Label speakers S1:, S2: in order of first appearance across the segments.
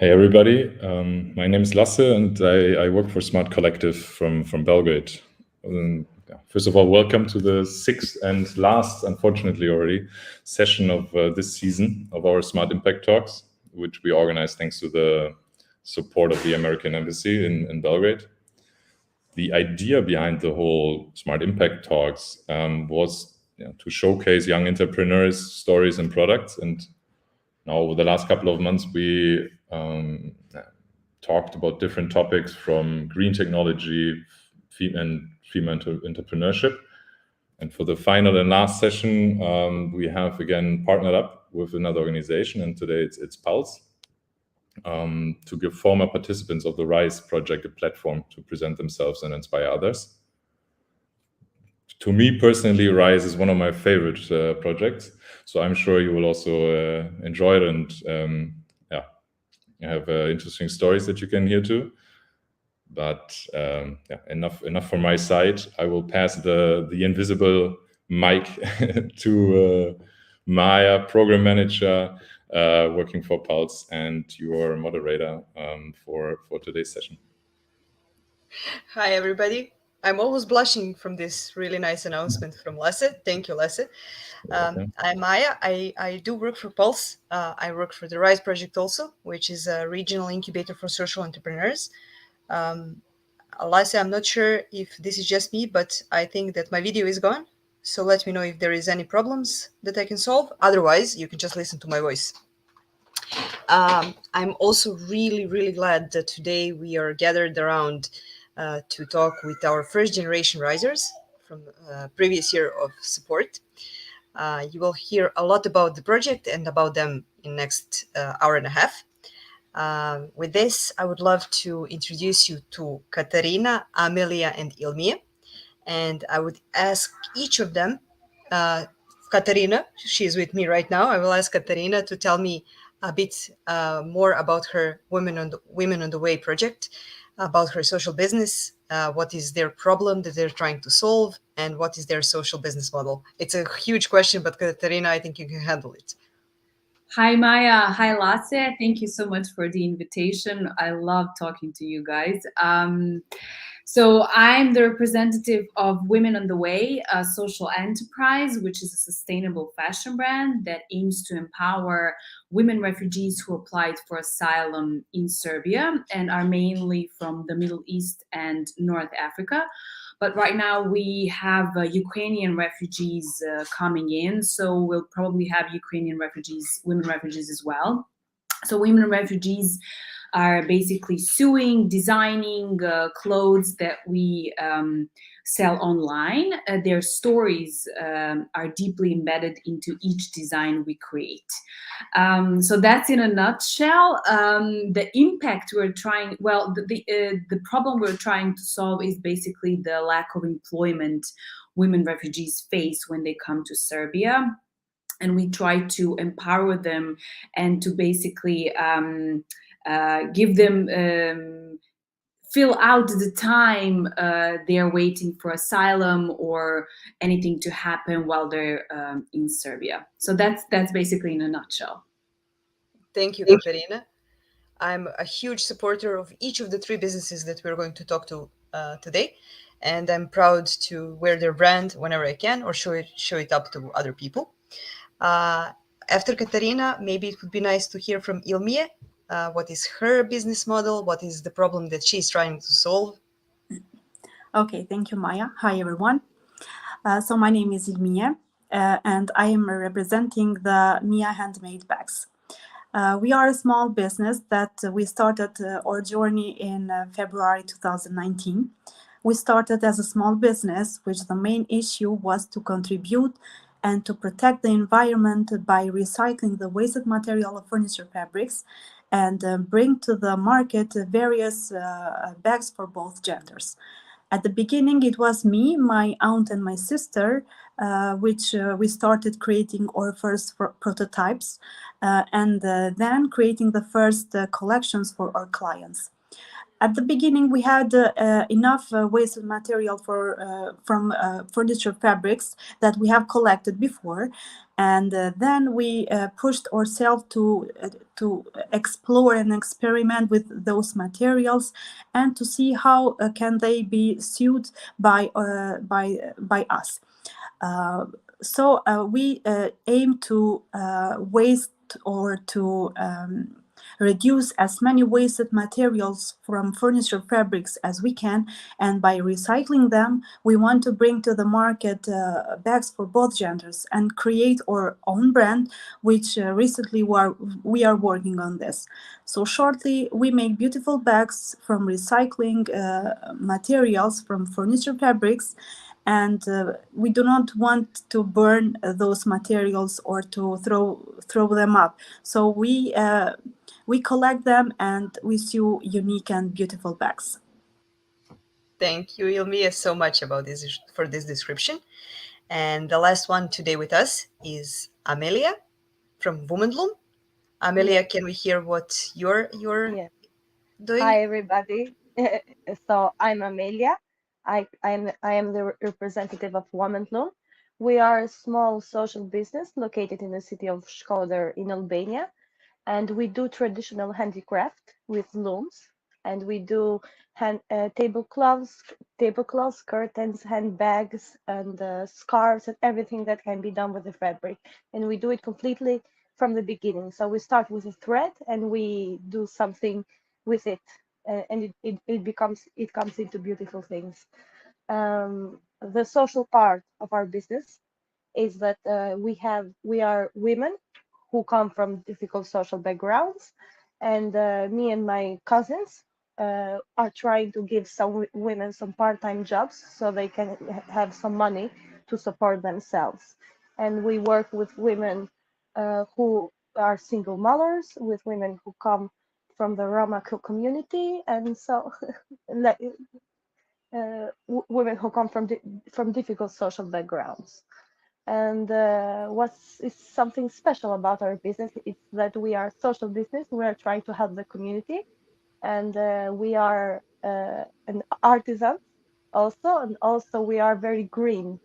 S1: Hey everybody, my name is Lasse and I work for Smart Collective from Belgrade. First of all, welcome to the sixth and last, unfortunately already, session of this season of our Smart Impact Talks, which we organize thanks to the support of the American Embassy in Belgrade. The idea behind the whole Smart Impact Talks was to showcase young entrepreneurs' stories and products. And now over the last couple of months, we talked about different topics from green technology and female entrepreneurship. And for the final and last session, we have again partnered up with another organization, and today it's Pulse, to give former participants of the RISE project a platform to present themselves and inspire others. To me personally, RISE is one of my favorite projects, so I'm sure you will also enjoy it and you have interesting stories that you can hear too. But enough from my side. I will pass the invisible mic to Maja, program manager, working for Pulse, and your moderator for today's session.
S2: Hi, everybody. I'm always blushing from this really nice announcement from Lasse. Thank you, Lasse. I'm Maja. I do work for Pulse. I work for the RISE project also, which is a regional incubator for social entrepreneurs. Lasse, I'm not sure if this is just me, but I think that my video is gone. So let me know if there is any problems that I can solve. Otherwise, you can just listen to my voice. I'm also really, really glad that today we are gathered around to talk with our first generation risers from previous year of support. You will hear a lot about the project and about them in next hour and a half. With this, I would love to introduce you to Katarina, Amelia, and Ilmije. And I would ask each of them, Katarina, she is with me right now. I will ask Katarina to tell me a bit more about her Women on the Way project, about her social business, what is their problem that they're trying to solve, and what is their social business model. It's a huge question, but Katarina, I think you can handle it.
S3: Hi, Maja. Hi, Lasse. Thank you so much for the invitation. I love talking to you guys. So I'm the representative of Women on the Way, a social enterprise, which is a sustainable fashion brand that aims to empower women refugees who applied for asylum in Serbia and are mainly from the Middle East and North Africa. But right now we have Ukrainian refugees coming in, so we'll probably have Ukrainian refugees, women refugees as well. So women refugees are basically sewing, designing clothes that we sell online. Their stories are deeply embedded into each design we create. So that's in a nutshell. The impact we're trying, the problem we're trying to solve is basically the lack of employment women refugees face when they come to Serbia. And we try to empower them and to basically give them, fill out the time they're waiting for asylum or anything to happen while they're in Serbia. So that's basically in a nutshell.
S2: Thank you, Katarina. I'm a huge supporter of each of the three businesses that we're going to talk to today. And I'm proud to wear their brand whenever I can or show it up to other people. After Katarina, maybe it would be nice to hear from Ilmije. What is her business model? What is the problem that she's trying to solve?
S4: Okay, thank you, Maja. Hi, everyone. So my name is Ilmije, and I am representing the Mia handmade bags. We are a small business that we started our journey in February 2019. We started as a small business, which the main issue was to contribute and to protect the environment by recycling the wasted material of furniture fabrics and bring to the market various bags for both genders. At the beginning, it was me, my aunt, and my sister, which we started creating our first prototypes and then creating the first collections for our clients. At the beginning, we had enough waste material from furniture fabrics that we have collected before, and then we pushed ourselves to explore and experiment with those materials, and to see how can they be suited by us. So we aim to waste or to reduce as many wasted materials from furniture fabrics as we can, and by recycling them, we want to bring to the market bags for both genders and create our own brand, which recently we are working on this. So shortly, we make beautiful bags from recycling materials from furniture fabrics, and we do not want to burn those materials or to throw them up. So we collect them and we sew unique and beautiful bags.
S2: Thank you, Ilmije, so much for this description. And the last one today with us is Amelia from Womandloom. Amelia, can we hear what you're
S5: Yeah.
S2: doing?
S5: Hi, everybody. So I'm Amelia. I am the representative of Womandloom. We are a small social business located in the city of Shkodër in Albania, and we do traditional handicraft with looms, and we do tablecloths, curtains, handbags, and scarves, and everything that can be done with the fabric. And we do it completely from the beginning. So we start with a thread, and we do something with it, and it comes into beautiful things. The social part of our business is that we are women who come from difficult social backgrounds, and me and my cousins are trying to give some women some part-time jobs so they can have some money to support themselves. And we work with women who are single mothers, with women who come from the Roma community, and so women who come from difficult social backgrounds. And what's is something special about our business is that we are a social business. We are trying to help the community, and we are an artisan also, and also we are very green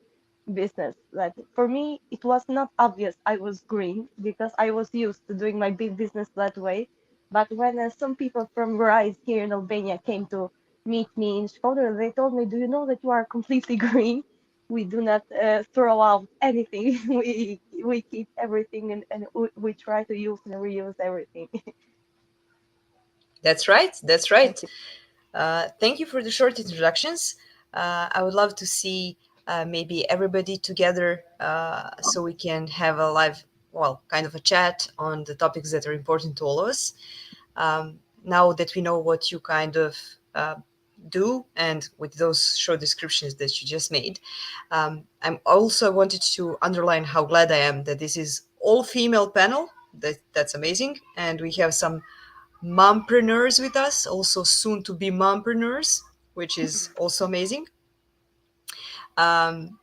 S5: business. That for me, it was not obvious I was green because I was used to doing my big business that way. But when some people from Rise here in Albania came to meet me in Shkodër, they told me, "Do you know that you are completely green? We do not throw out anything. we keep everything, and we try to use and reuse everything."
S2: That's right. That's right.
S5: Thank you.
S2: Thank you for the short introductions. I would love to see maybe everybody together so we can have a live, well, kind of a chat on the topics that are important to all of us. Now that we know what you kind of do, and with those short descriptions that you just made, I'm also wanted to underline how glad I am that this is all female panel. That's amazing, and we have some mompreneurs with us, also soon to be mompreneurs, which is also amazing. Um,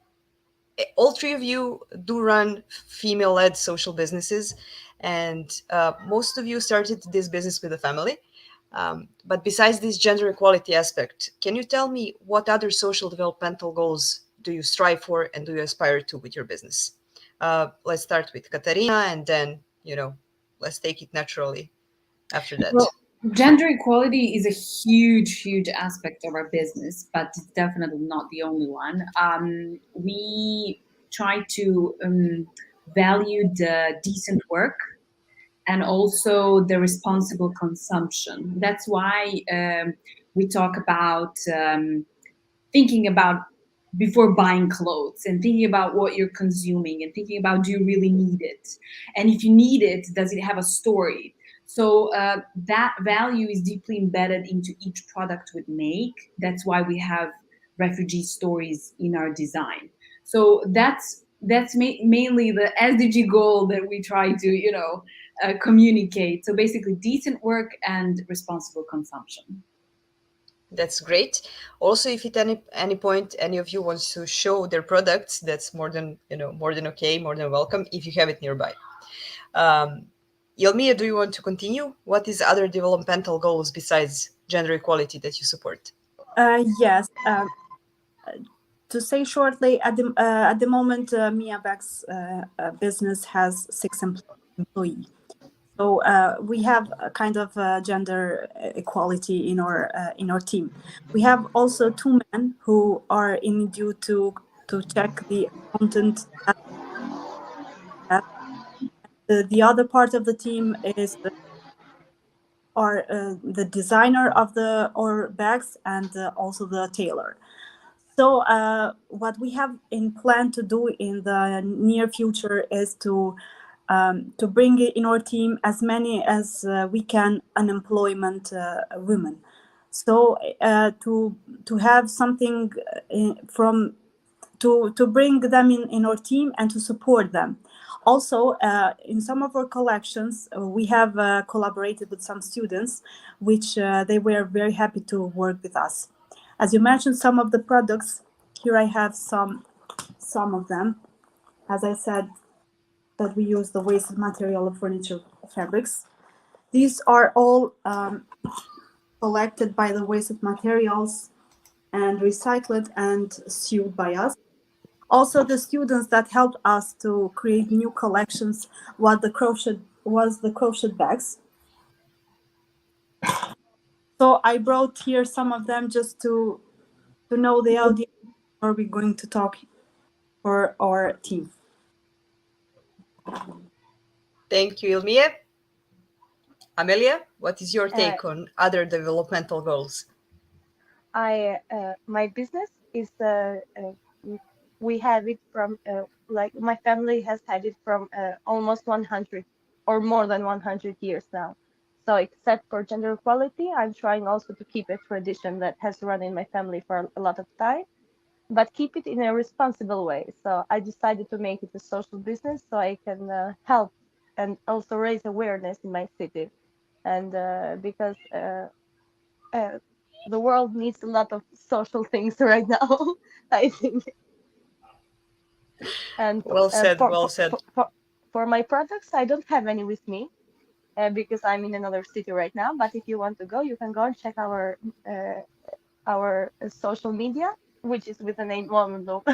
S2: all three of you do run female-led social businesses, and most of you started this business with a family. But besides this gender equality aspect, can you tell me what other social developmental goals do you strive for and do you aspire to with your business? Let's start with Katarina, and then, let's take it naturally after that.
S3: Well, gender equality is a huge aspect of our business, but it's definitely not the only one. We try to value the decent work and also the responsible consumption. That's why we talk about thinking about before buying clothes, and thinking about what you're consuming, and thinking about, do you really need it? And if you need it, does it have a story? So that value is deeply embedded into each product we make. That's why we have refugee stories in our design. So that's mainly the SDG goal that we try to communicate. So basically, decent work and responsible consumption.
S2: That's great. Also, if at any point any of you wants to show their products, that's more than okay, more than welcome if you have it nearby. Ilmije, do you want to continue? What is other developmental goals besides gender equality that you support?
S4: Yes. To say shortly, at the moment, Mia Bags business has 6 employees. So we have a kind of gender equality in our team. We have also 2 men who are in due to check the content. The other part of the team is the designer of our bags and also the tailor. So what we have in plan to do in the near future is to bring in our team as many as we can unemployment women. So to have something to bring them in our team and to support them. Also, in some of our collections, we have collaborated with some students, which they were very happy to work with us. As you mentioned, some of the products, here I have some of them. As I said, that we use the waste material of furniture fabrics. These are all collected by the waste materials and recycled and sewed by us. Also, the students that helped us to create new collections was the crochet bags. So I brought here some of them just to know the audience. Are we going to talk for our team?
S2: Thank you, Ilmije. Amelia, what is your take on other developmental goals?
S5: My business is we have it from like my family has had it from almost 100 or more than 100 years now. So except for gender equality, I'm trying also to keep a tradition that has run in my family for a lot of time, but keep it in a responsible way. So I decided to make it a social business so I can help and also raise awareness in my city. And because the world needs a lot of social things right now, I think. And
S2: Well said, well said.
S5: For my products, I don't have any with me because I'm in another city right now. But if you want to go, you can go and check our social media, which is with the name Womandloom.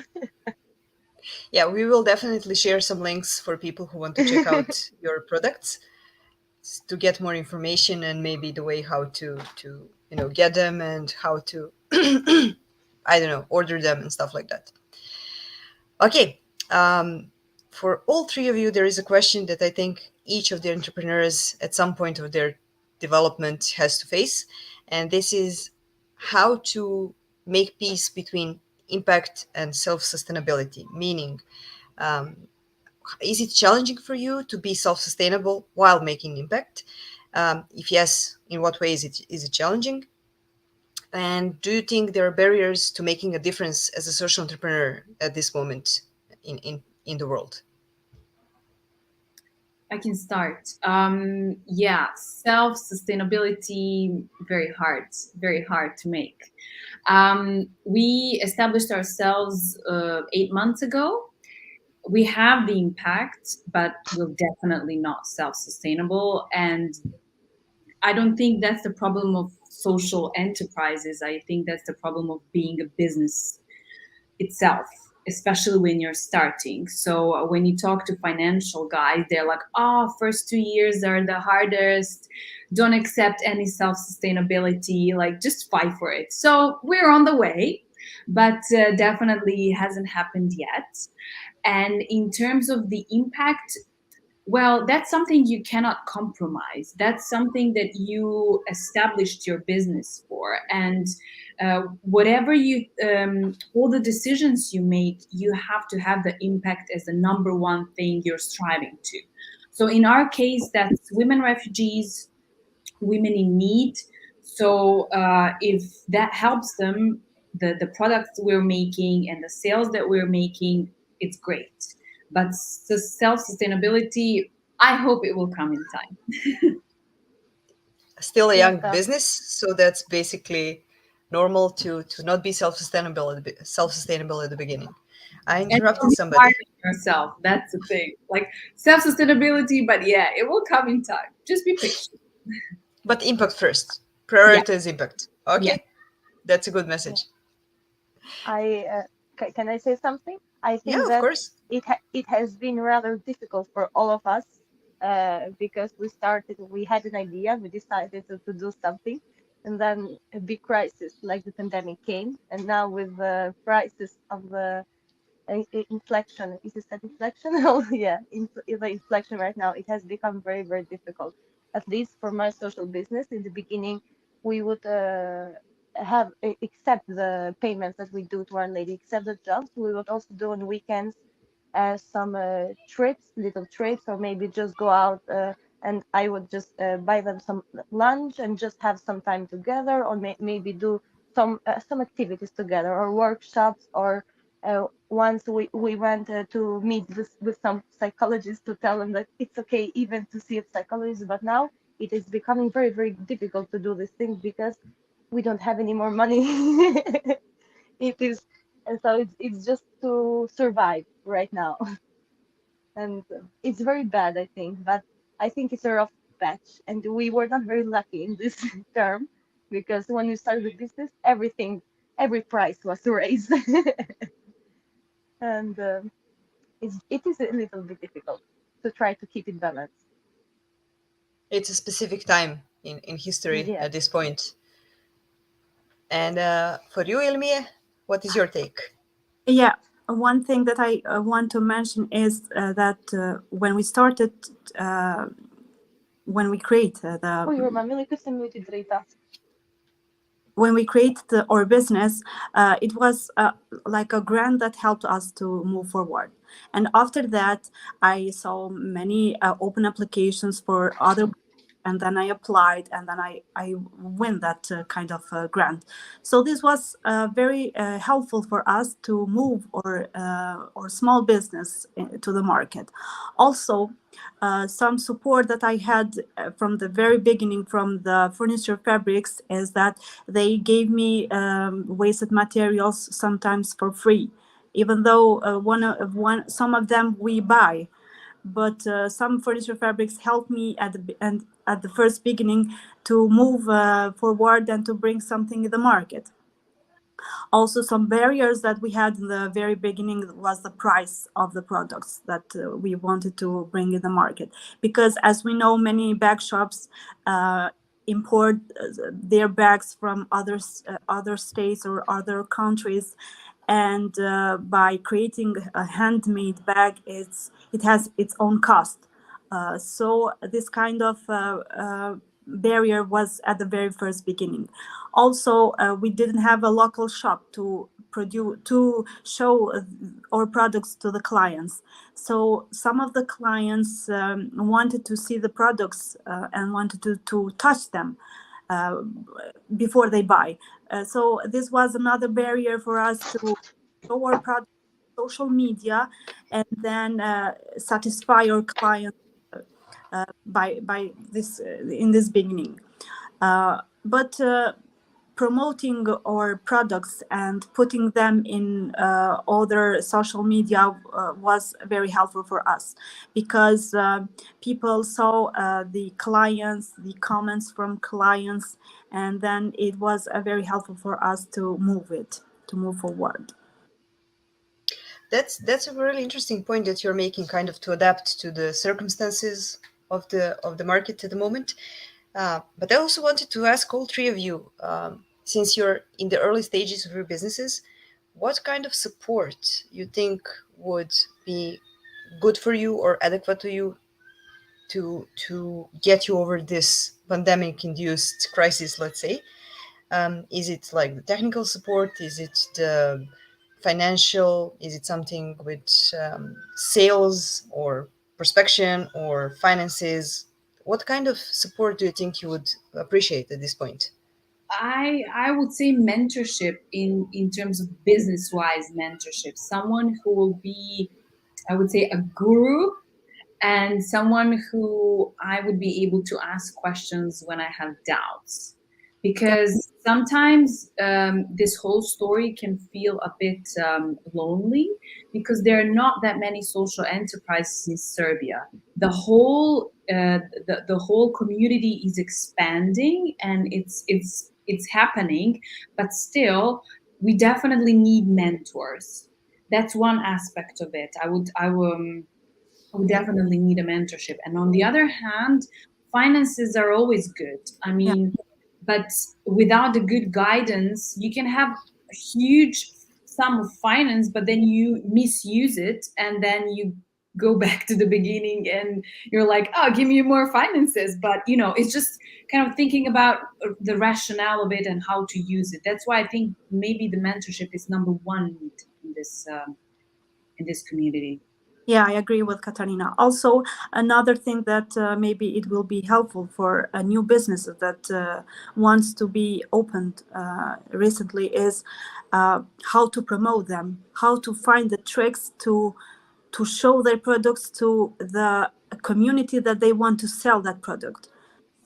S2: Yeah, we will definitely share some links for people who want to check out your products to get more information and maybe the way how to get them and how to I don't know, order them and stuff like that. Okay, for all 3 of you, there is a question that I think each of the entrepreneurs at some point of their development has to face, and this is how to make peace between impact and self-sustainability. Meaning, is it challenging for you to be self-sustainable while making impact? If yes, in what way is it challenging? And do you think there are barriers to making a difference as a social entrepreneur at this moment in the world?
S3: I can start. Yeah, self-sustainability, very hard to make. We established ourselves 8 months ago. We have the impact, but we're definitely not self-sustainable. And I don't think that's the problem of social enterprises. I think that's the problem of being a business itself, especially when you're starting. So when you talk to financial guys, they're like, oh, first 2 years are the hardest. Don't accept any self-sustainability, like just fight for it. So we're on the way, but definitely hasn't happened yet. And in terms of the impact, well, that's something you cannot compromise. That's something that you established your business for. And whatever all the decisions you make, you have to have the impact as the number one thing you're striving to. So in our case, that's women refugees, women in need. So if that helps them, the products we're making and the sales that we're making, it's great. But the self-sustainability, I hope it will come in time.
S2: Still a young business, so that's basically normal to not be self-sustainable at the beginning. I interrupted somebody.
S3: Yourself, that's the thing. Like self-sustainability, but yeah, it will come in time. Just be patient.
S2: But impact first. Prioritize impact. Okay,
S3: Yeah.
S2: that's a good message.
S5: Can I say something? I
S2: Yeah,
S5: think
S2: of
S5: that
S2: course.
S5: it has been rather difficult for all of us because we had an idea, we decided to do something, and then a big crisis like the pandemic came, and now with the crisis of the inflection, is it that inflection? Oh yeah, the inflection right now, it has become very, very difficult. At least for my social business, in the beginning, we would have accept the payments that we do to Our Lady, accept the jobs. We would also do on weekends some trips, little trips, or maybe just go out and I would just buy them some lunch and just have some time together, or maybe do some activities together, or workshops, or once we went to meet with some psychologists to tell them that it's okay even to see a psychologist, but now it is becoming very, very difficult to do these things because we don't have any more money. It is, and so it's just to survive right now. And it's very bad, I think, but I think it's a rough patch, and we were not very lucky in this term because when we started the business, every price was raised. And it is a little bit difficult to try to keep it balanced.
S2: It's a specific time in history
S5: Yes.
S2: at this point. And for you, Ilmije, what is your take?
S4: Yeah, one thing that I want to mention is that when we started, when we create
S5: Oh, your mamily custom muted Rita.
S4: when we created our business, it was like a grant that helped us to move forward. And after that, I saw many open applications for other, and then I applied, and then I win that kind of grant. So this was very helpful for us to move our small business to the market. Also, some support that I had from the very beginning from the furniture fabrics is that they gave me wasted materials sometimes for free, even though some of them we buy. But some furniture fabrics helped me at the first beginning to move forward and to bring something in the market. Also, some barriers that we had in the very beginning was the price of the products that we wanted to bring in the market. Because as we know, many bag shops import their bags from other states or other countries. And by creating a handmade bag, it has its own cost. So this kind of barrier was at the very first beginning. Also, we didn't have a local shop to show our products to the clients. So some of the clients wanted to see the products and wanted to touch them before they buy. So this was another barrier for us to show our product on social media and then satisfy our clients by this in this beginning. But promoting our products and putting them in other social media was very helpful for us, because people saw the comments from clients, and then it was very helpful for us to move forward.
S2: That's a really interesting point that you're making, kind of to adapt to the circumstances of the market at the moment. But I also wanted to ask all three of you, since you're in the early stages of your businesses, what kind of support you think would be good for you or adequate to you to get you over this pandemic-induced crisis, let's say? Is it like the technical support? Is it the financial? Is it something with sales or prospection or finances? What kind of support do you think you would appreciate at this point?
S3: I would say mentorship in terms of business wise mentorship. Someone who will be, I would say, a guru, and someone who I would be able to ask questions when I have doubts. because sometimes this whole story can feel a bit lonely, because there are not that many social enterprises in Serbia. The whole community is expanding, and it's happening, but still we definitely need mentors. That's one aspect of it. I would definitely need a mentorship. And on the other hand, finances are always good. I mean, but without the good guidance, you can have a huge sum of finance, but then you misuse it, and then you go back to the beginning and you're like, oh, give me more finances. But it's just kind of thinking about the rationale of it and how to use it. That's why I think maybe the mentorship is number one need in this community.
S4: Yeah, I agree with Katarina. Also, another thing that maybe it will be helpful for a new business that wants to be opened recently is how to promote them, how to find the tricks to show their products to the community that they want to sell that product.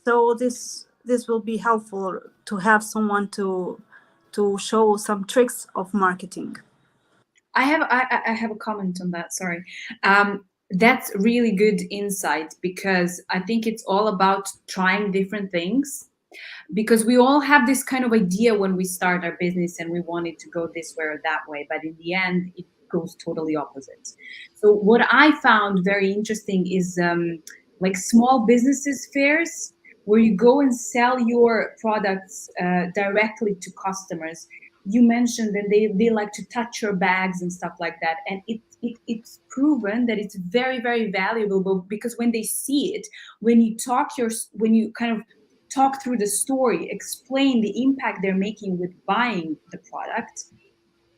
S4: So this will be helpful to have someone to show some tricks of marketing.
S3: I have a comment on that. Sorry. That's really good insight, because I think it's all about trying different things, because we all have this kind of idea when we start our business and we want it to go this way or that way, but in the end it goes totally opposite. So what I found very interesting is like small businesses fairs, where you go and sell your products directly to customers. You mentioned that they like to touch your bags and stuff like that, and it's proven that it's very, very valuable, because when they see it, when you kind of talk through the story, explain the impact they're making with buying the product,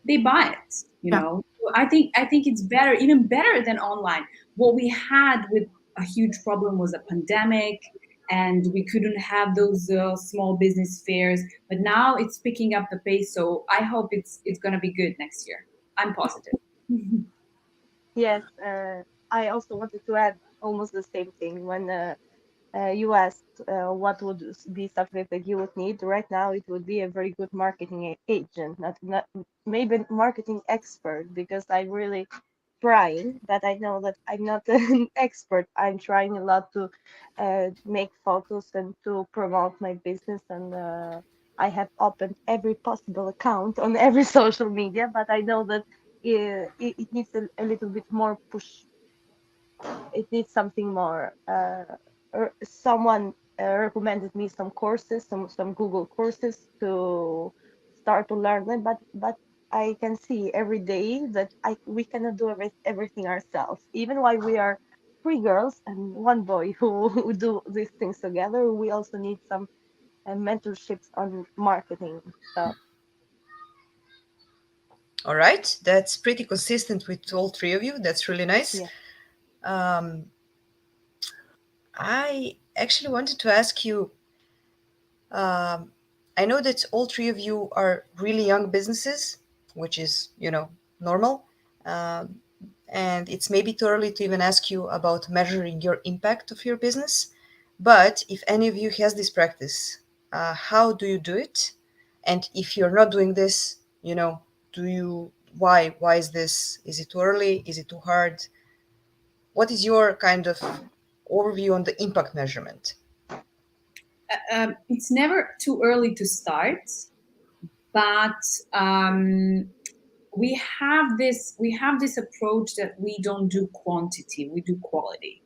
S3: they buy it. So I think it's better, even better than online. What we had with a huge problem was a pandemic, and we couldn't have those small business fairs, but now it's picking up the pace. So I hope it's going to be good next year. I'm positive.
S5: Yes, I also wanted to add almost the same thing. When you asked what would be something that you would need right now, it would be a very good marketing agent, not maybe marketing expert, because I'm really trying, but I know that I'm not an expert. I'm trying a lot to make photos and to promote my business, and I have opened every possible account on every social media, but I know that it needs a little bit more push. It needs something more. Someone recommended me some courses, some Google courses to start to learn them, but I can see every day that we cannot do everything ourselves. Even while we are three girls and one boy who do these things together, we also need some mentorships on marketing stuff.
S2: All right, that's pretty consistent with all three of you. That's really nice.
S5: Yeah.
S2: I actually wanted to ask you, I know that all three of you are really young businesses, which is, normal. And it's maybe too early to even ask you about measuring your impact of your business. But if any of you has this practice, how do you do it? And if you're not doing this, why? Why is this? Is it too early? Is it too hard? What is your kind of overview on the impact measurement?
S3: It's never too early to start, but we have this approach that we don't do quantity, we do quality.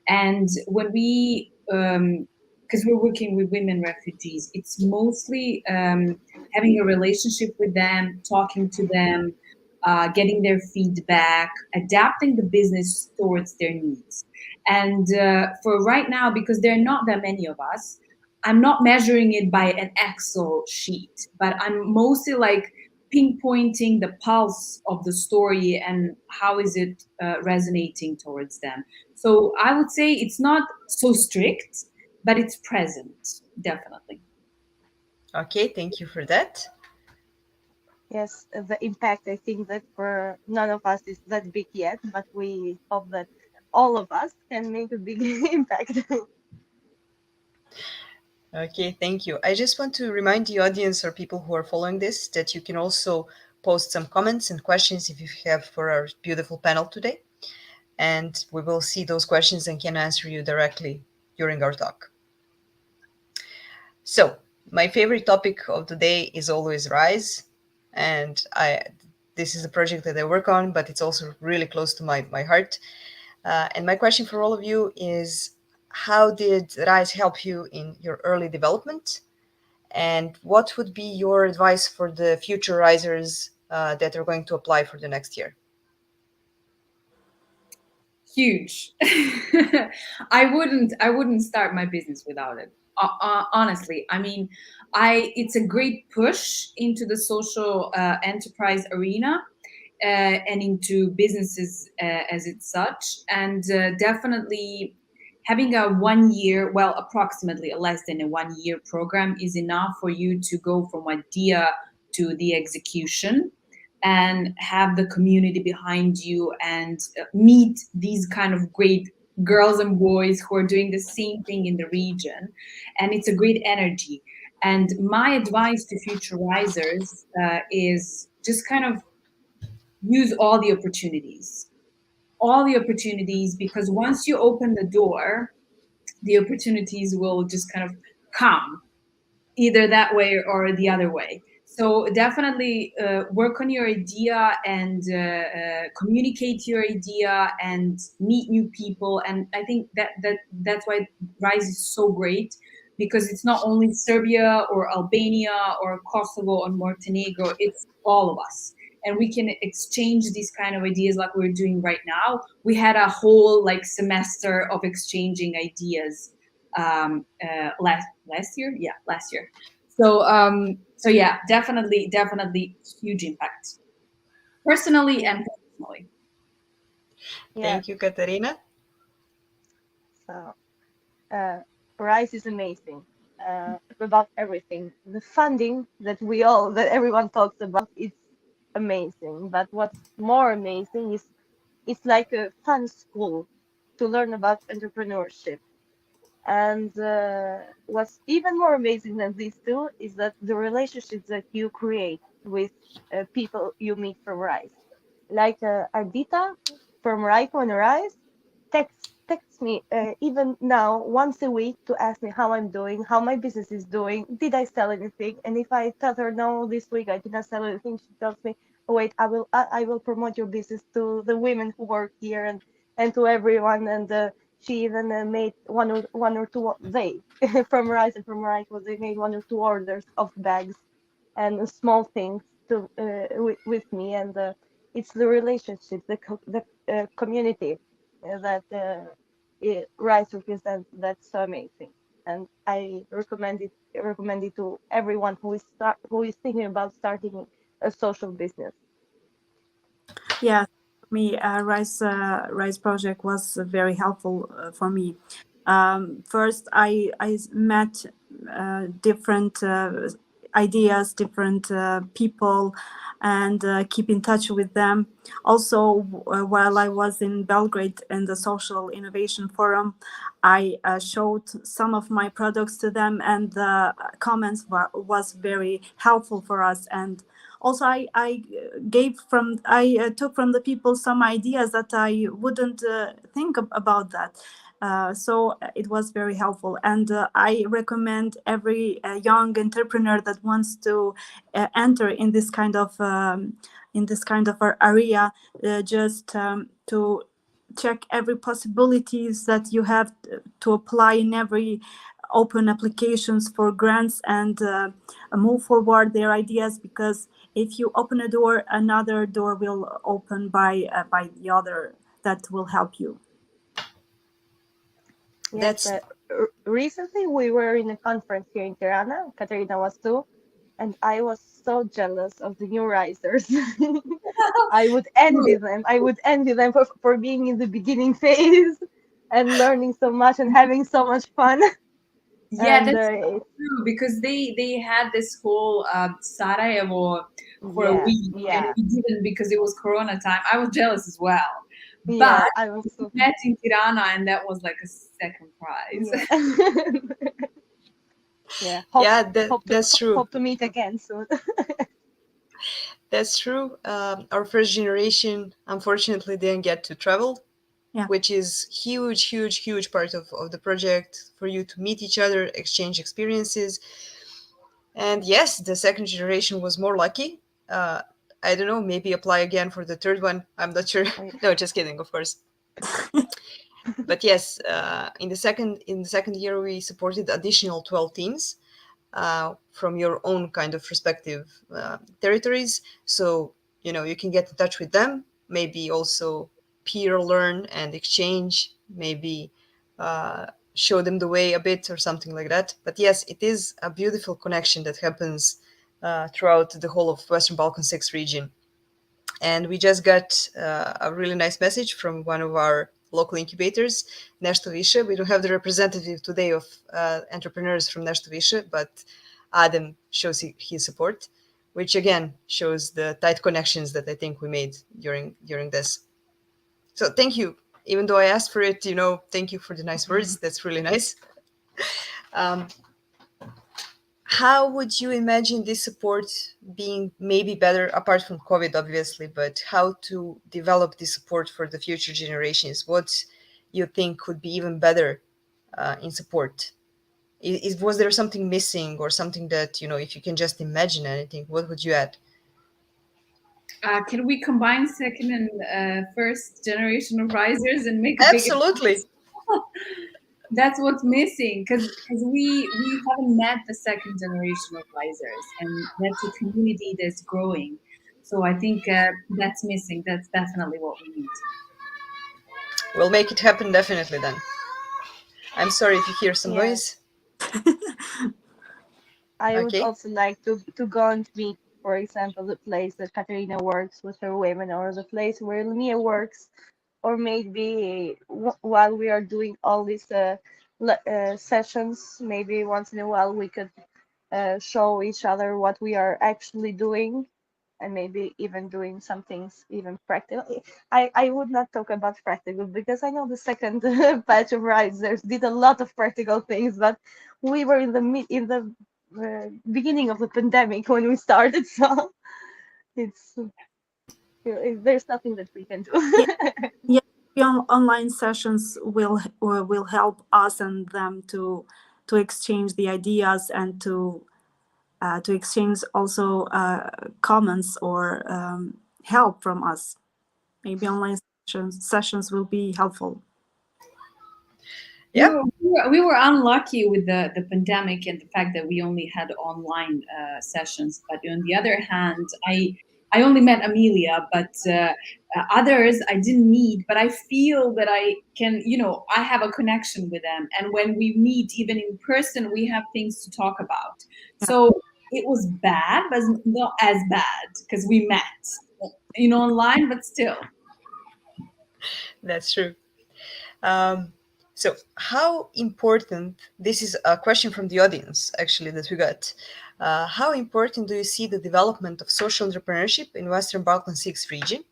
S3: And when we because we're working with women refugees, it's mostly having a relationship with them, talking to them, getting their feedback, adapting the business towards their needs. And for right now, because there are not that many of us, I'm not measuring it by an Excel sheet, but I'm mostly like pinpointing the pulse of the story and how is it resonating towards them. So I would say it's not so strict, but it's present, definitely.
S2: Okay, thank you for that.
S5: Yes, the impact, I think that for none of us is that big yet, but we hope that all of us can make a big impact.
S2: Okay, thank you. I just want to remind the audience or people who are following this that you can also post some comments and questions if you have for our beautiful panel today. And we will see those questions and can answer you directly during our talk. So, my favorite topic of the day is always Rise. And this is a project that I work on, but it's also really close to my heart. And my question for all of you is, how did Rise help you in your early development? And what would be your advice for the future risers that are going to apply for the next year?
S3: Huge. I wouldn't start my business without it. Honestly, I mean, it's a great push into the social enterprise arena, and into businesses as it's such. And definitely having a 1 year, well, approximately less than a 1 year program is enough for you to go from idea to the execution and have the community behind you, and meet these kind of great girls and boys who are doing the same thing in the region. And it's a great energy. And my advice to future risers is just kind of use all the opportunities, because once you open the door, the opportunities will just kind of come either that way or the other way. So definitely work on your idea, and communicate your idea and meet new people. And I think that's why Rise is so great, because it's not only Serbia or Albania or Kosovo or Montenegro, it's all of us. And we can exchange these kind of ideas like we're doing right now. We had a whole like semester of exchanging ideas last year. Yeah, last year. So yeah, definitely huge impact, personally and professionally.
S5: Yeah.
S2: Thank you, Katarina.
S5: So, Rise is amazing about everything. The funding that everyone talks about, it's amazing. But what's more amazing is it's like a fun school to learn about entrepreneurship. And what's even more amazing than these two is that the relationships that you create with people you meet from Rise. Like Ardita from Raiko and Rise text me even now once a week to ask me how I'm doing, how my business is doing, did I sell anything? And if I tell her no, this week I did not sell anything, she tells me, oh, wait, I will promote your business to the women who work here and to everyone. And she even made one or two they from Rise and from Raiko, they made one or two orders of bags and small things to with me. And it's the relationship, the community that Rise represents. That's so amazing, and I recommend it to everyone who is thinking about starting a social business.
S4: Yeah, for me, Rise project was very helpful for me. First, I met different ideas, different people, and keep in touch with them. Also, while I was in Belgrade in the Social Innovation Forum, I showed some of my products to them, and the comments was very helpful for us. And also, I took from the people some ideas that I wouldn't think about that. So it was very helpful, and I recommend every young entrepreneur that wants to enter in this kind of area, just to check every possibilities that you have to apply in every open applications for grants, and move forward their ideas, because if you open a door, another door will open by the other that will help you.
S5: Yes,
S2: That's
S5: recently we were in a conference here in Tirana. Katarina was too, and I was so jealous of the new risers. I would envy them. I would envy them for being in the beginning phase and learning so much and having so much fun.
S3: Yeah,
S5: And
S3: that's true, because they had this whole Sarajevo for a
S5: yeah,
S3: week, and
S5: yeah,
S3: we didn't because it was Corona time. I was jealous as well, but
S5: yeah. I was
S3: we
S5: so
S3: met in Tirana, and that was like a second prize.
S5: yeah. Yeah.
S2: Yeah,
S5: Hope
S2: that's true.
S5: hope to meet again soon.
S2: That's true. Our first generation, unfortunately, didn't get to travel,
S4: Yeah.
S2: which is huge part of the project, for you to meet each other, exchange experiences. And yes, the second generation was more lucky. I don't know, maybe apply again for the third one. I'm not sure. No, just kidding, of course. But yes, in the second year, we supported additional 12 teams from your own kind of respective territories. So, you can get in touch with them, maybe also peer learn and exchange, maybe show them the way a bit or something like that. But yes, it is a beautiful connection that happens throughout the whole of Western Balkan 6 region. And we just got a really nice message from one of our local incubators, Nešto Više. We don't have the representative today of entrepreneurs from Nešto Više, but Adam shows his support, which again shows the tight connections that I think we made during this. So thank you. Even though I asked for it, thank you for the nice words. That's really nice. How would you imagine this support being maybe better, apart from COVID, obviously, but how to develop this support for the future generations? What you think could be even better in support? Was there something missing or something that, if you can just imagine anything, what would you add?
S3: Can we combine second and first generation of risers and make a big?
S2: Absolutely.
S3: That's what's missing, because we haven't met the second generation of risers, and that's a community that's growing. So I think that's missing. That's definitely what we need.
S2: We'll make it happen definitely then. I'm sorry if you hear some
S5: Yeah.
S2: noise.
S5: I would
S2: Okay.
S5: also like to go and meet, for example, the place that Katarina works with her women, or the place where Ilmije works, or maybe while we are doing all these sessions, maybe once in a while we could show each other what we are actually doing, and maybe even doing some things even practical. I would not talk about practical because I know the second batch of risers did a lot of practical things, but we were in the beginning of the pandemic when we started, so it's there's nothing that we can do.
S4: Yeah, online sessions will help us and them to exchange the ideas and to exchange also comments or help from us. Maybe online sessions will be helpful.
S2: Yeah.
S3: We were unlucky with the pandemic and the fact that we only had online sessions. But on the other hand, I only met Amelia, but others I didn't meet. But I feel that I can, I have a connection with them. And when we meet, even in person, we have things to talk about. So it was bad, but not as bad because we met, online, but still.
S2: That's true. So how important, this is a question from the audience actually that we got. How important do you see the development of social entrepreneurship in Western Balkan 6 region,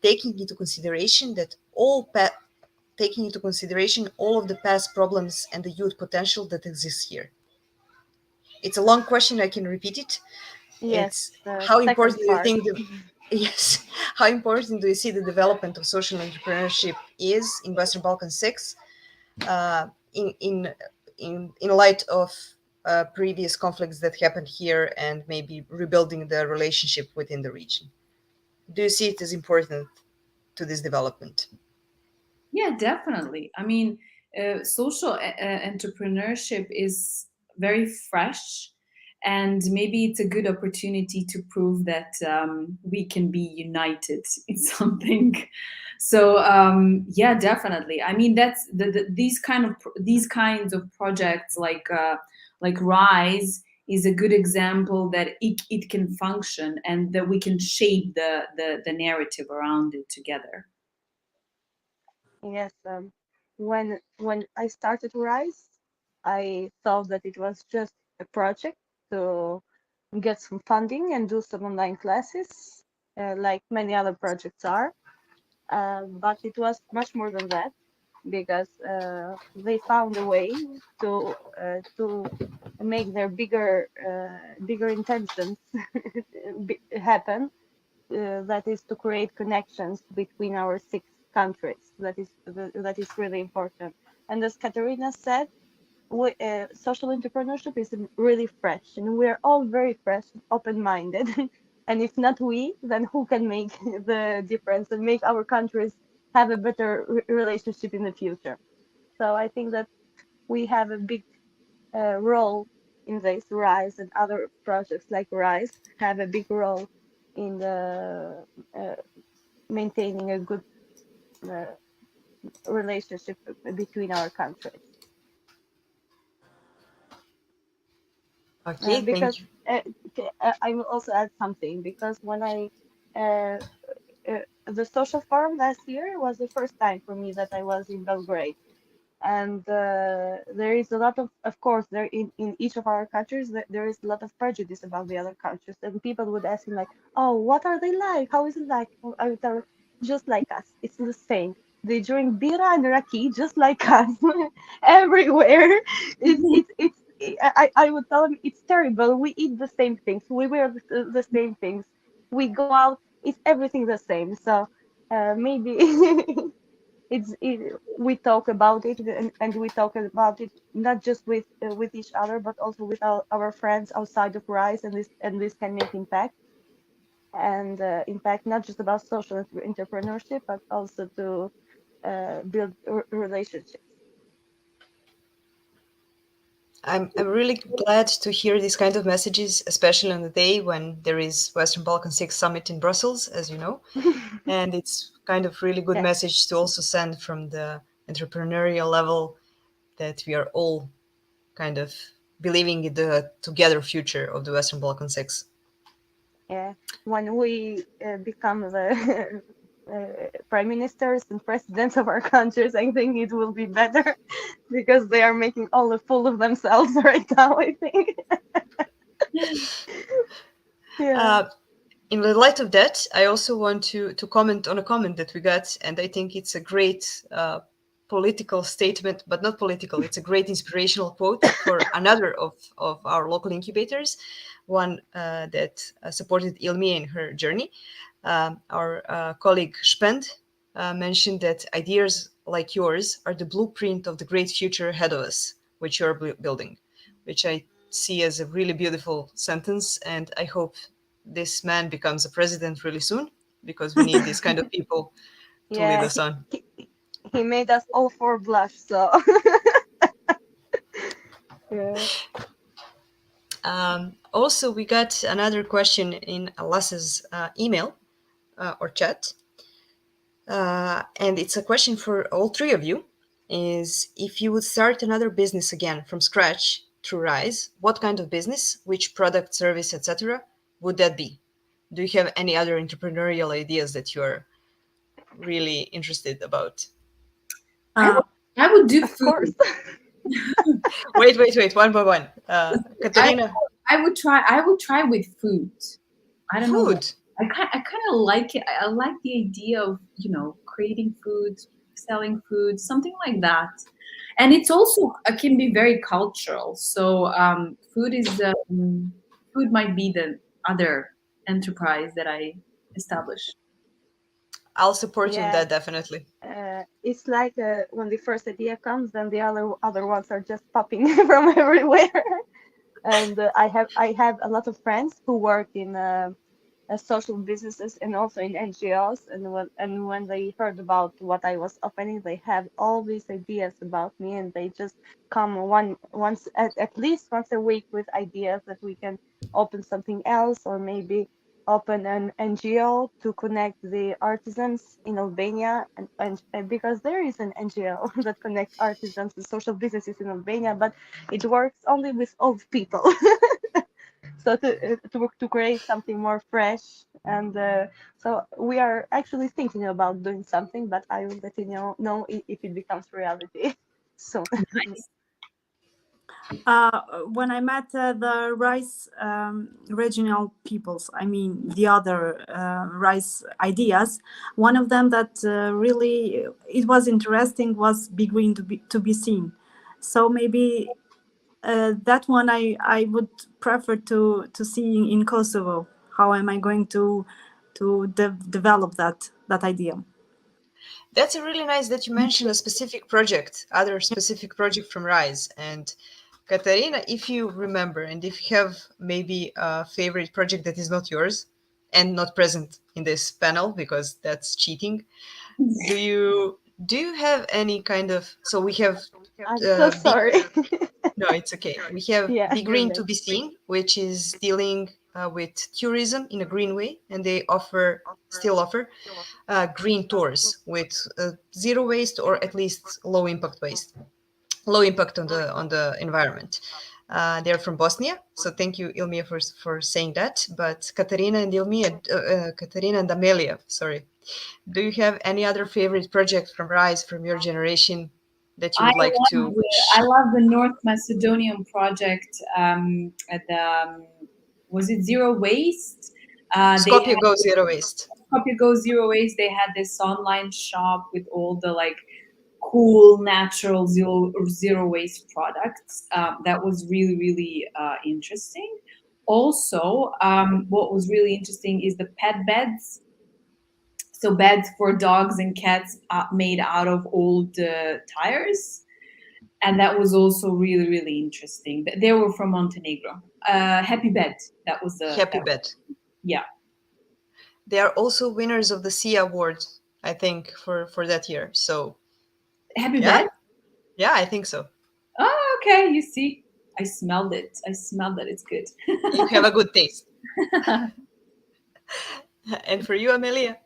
S2: taking into consideration all of the past problems and the youth potential that exists here? It's a long question, I can repeat it.
S5: Yes,
S2: It's
S5: the
S2: how
S5: second
S2: important do you
S5: part.
S2: think yes, how important do you see the development of social entrepreneurship is in Western Balkan 6 in light of previous conflicts that happened here and maybe rebuilding the relationship within the region? Do you see it as important to this development?
S3: Yeah, definitely. I mean, social entrepreneurship is very fresh, and maybe it's a good opportunity to prove that we can be united in something. So yeah, definitely. I mean, that's these kinds of projects like Rise is a good example that it can function and that we can shape the narrative around it together.
S5: Yes, when I started Rise, I thought that it was just a project to get some funding and do some online classes, like many other projects are. But it was much more than that, because they found a way to make their bigger intentions happen. That is to create connections between our 6 countries. That is really important. And as Katarina said, social entrepreneurship is really fresh, and we're all very fresh, open-minded. And if not we, then who can make the difference and make our countries have a better relationship in the future? So I think that we have a big role in this. Rise and other projects like Rise have a big role in the maintaining a good relationship between our countries.
S2: Okay,
S5: Because
S2: thank you.
S5: I will also add something, because when the social forum last year was the first time for me that I was in Belgrade. And there is a lot of course, there in each of our countries, there is a lot of prejudice about the other countries, and people would ask me like, oh, what are they like? How is it like? I would tell them, just like us, it's the same. They drink bira and raki just like us everywhere. I would tell them it's terrible. We eat the same things. We wear the same things. We go out. It's everything the same. So maybe we talk about it, and we talk about it not just with each other, but also with our friends outside of Rise, and this can make impact, and impact not just about social entrepreneurship, but also to build relationships.
S2: I'm really glad to hear these kind of messages, especially on the day when there is Western Balkan 6 Summit in Brussels, as you know. And it's kind of really good
S5: Yeah.
S2: message to also send from the entrepreneurial level, that we are all kind of believing in the together future of the Western Balkan 6.
S5: Yeah, when we become the prime ministers and presidents of our countries, I think it will be better, because they are making all a fool of themselves right now, I think. Yeah.
S2: In the light of that, I also want to comment on a comment that we got, and I think it's a great political statement, but not political. It's a great inspirational quote for another of our local incubators, one that supported Ilmije in her journey. Our colleague Spend mentioned that ideas like yours are the blueprint of the great future ahead of us, which you're building, which I see as a really beautiful sentence. And I hope this man becomes a president really soon, because we need these kind of people to lead
S5: Yeah,
S2: us on.
S5: he made us all four blush, so. Yeah.
S2: Also, we got another question in Lasse's email or chat. And it's a question for all three of you, is if you would start another business again from scratch through Rise, what kind of business, which product, service, etc. would that be? Do you have any other entrepreneurial ideas that you're really interested about?
S3: I would do
S5: Of
S3: food.
S5: course.
S2: Wait, one by one. Katarina.
S3: I would try with food. I don't know.
S2: Food.
S3: I kind of like it. I like the idea of, creating food, selling food, something like that. And it's also can be very cultural. So food might be the other enterprise that I establish.
S2: I'll support you in
S5: Yeah.
S2: that, definitely.
S5: It's like when the first idea comes, then the other ones are just popping from everywhere. And I have a lot of friends who work in social businesses and also in NGOs, and when they heard about what I was opening, they have all these ideas about me, and they just come at least once a week with ideas that we can open something else, or maybe open an NGO to connect the artisans in Albania, and because there is an NGO that connects artisans and social businesses in Albania, but it works only with old people. So to create something more fresh, and so we are actually thinking about doing something, but I will let you know if it becomes reality soon.
S3: Nice.
S4: When I met the Rice regional peoples, I mean the other Rice ideas, one of them that really it was interesting was be green to be seen. So maybe that one I would prefer to see in Kosovo. How am I going to develop that idea?
S2: That's really nice that you mentioned a specific project, other specific project from Rise. And Katarina, if you remember, and if you have maybe a favorite project that is not yours and not present in this panel because that's cheating, do you have any kind of, so we have
S5: I'm so sorry.
S2: no, it's okay. We have
S5: Yeah,
S2: Be Green to Be Seen, which is dealing with tourism in a green way, and they still offer green tours with zero waste or at least low impact on the environment. They're from Bosnia, so thank you, Ilmije, for saying that. But Katarina and Amelia, sorry, do you have any other favorite project from Rise from your generation that you would like to?
S3: I love the North Macedonian project at the was it Zero Waste?
S2: Skopje Go Zero Waste.
S3: Skopje Go Zero Waste. They had this online shop with all the like cool natural zero waste products. That was really interesting. Also, what was really interesting is the pet beds. So beds for dogs and cats made out of old tires. And that was also really interesting. They were from Montenegro. Happy Bed. That was the
S2: Happy Bed.
S3: Yeah.
S2: They are also winners of the SIA award, I think, for that year. So
S3: Happy
S2: yeah.
S3: Bed?
S2: Yeah, I think so.
S3: Oh, okay. You see, I smelled it. I smelled that it's good.
S2: You have a good taste. And for you, Amelia?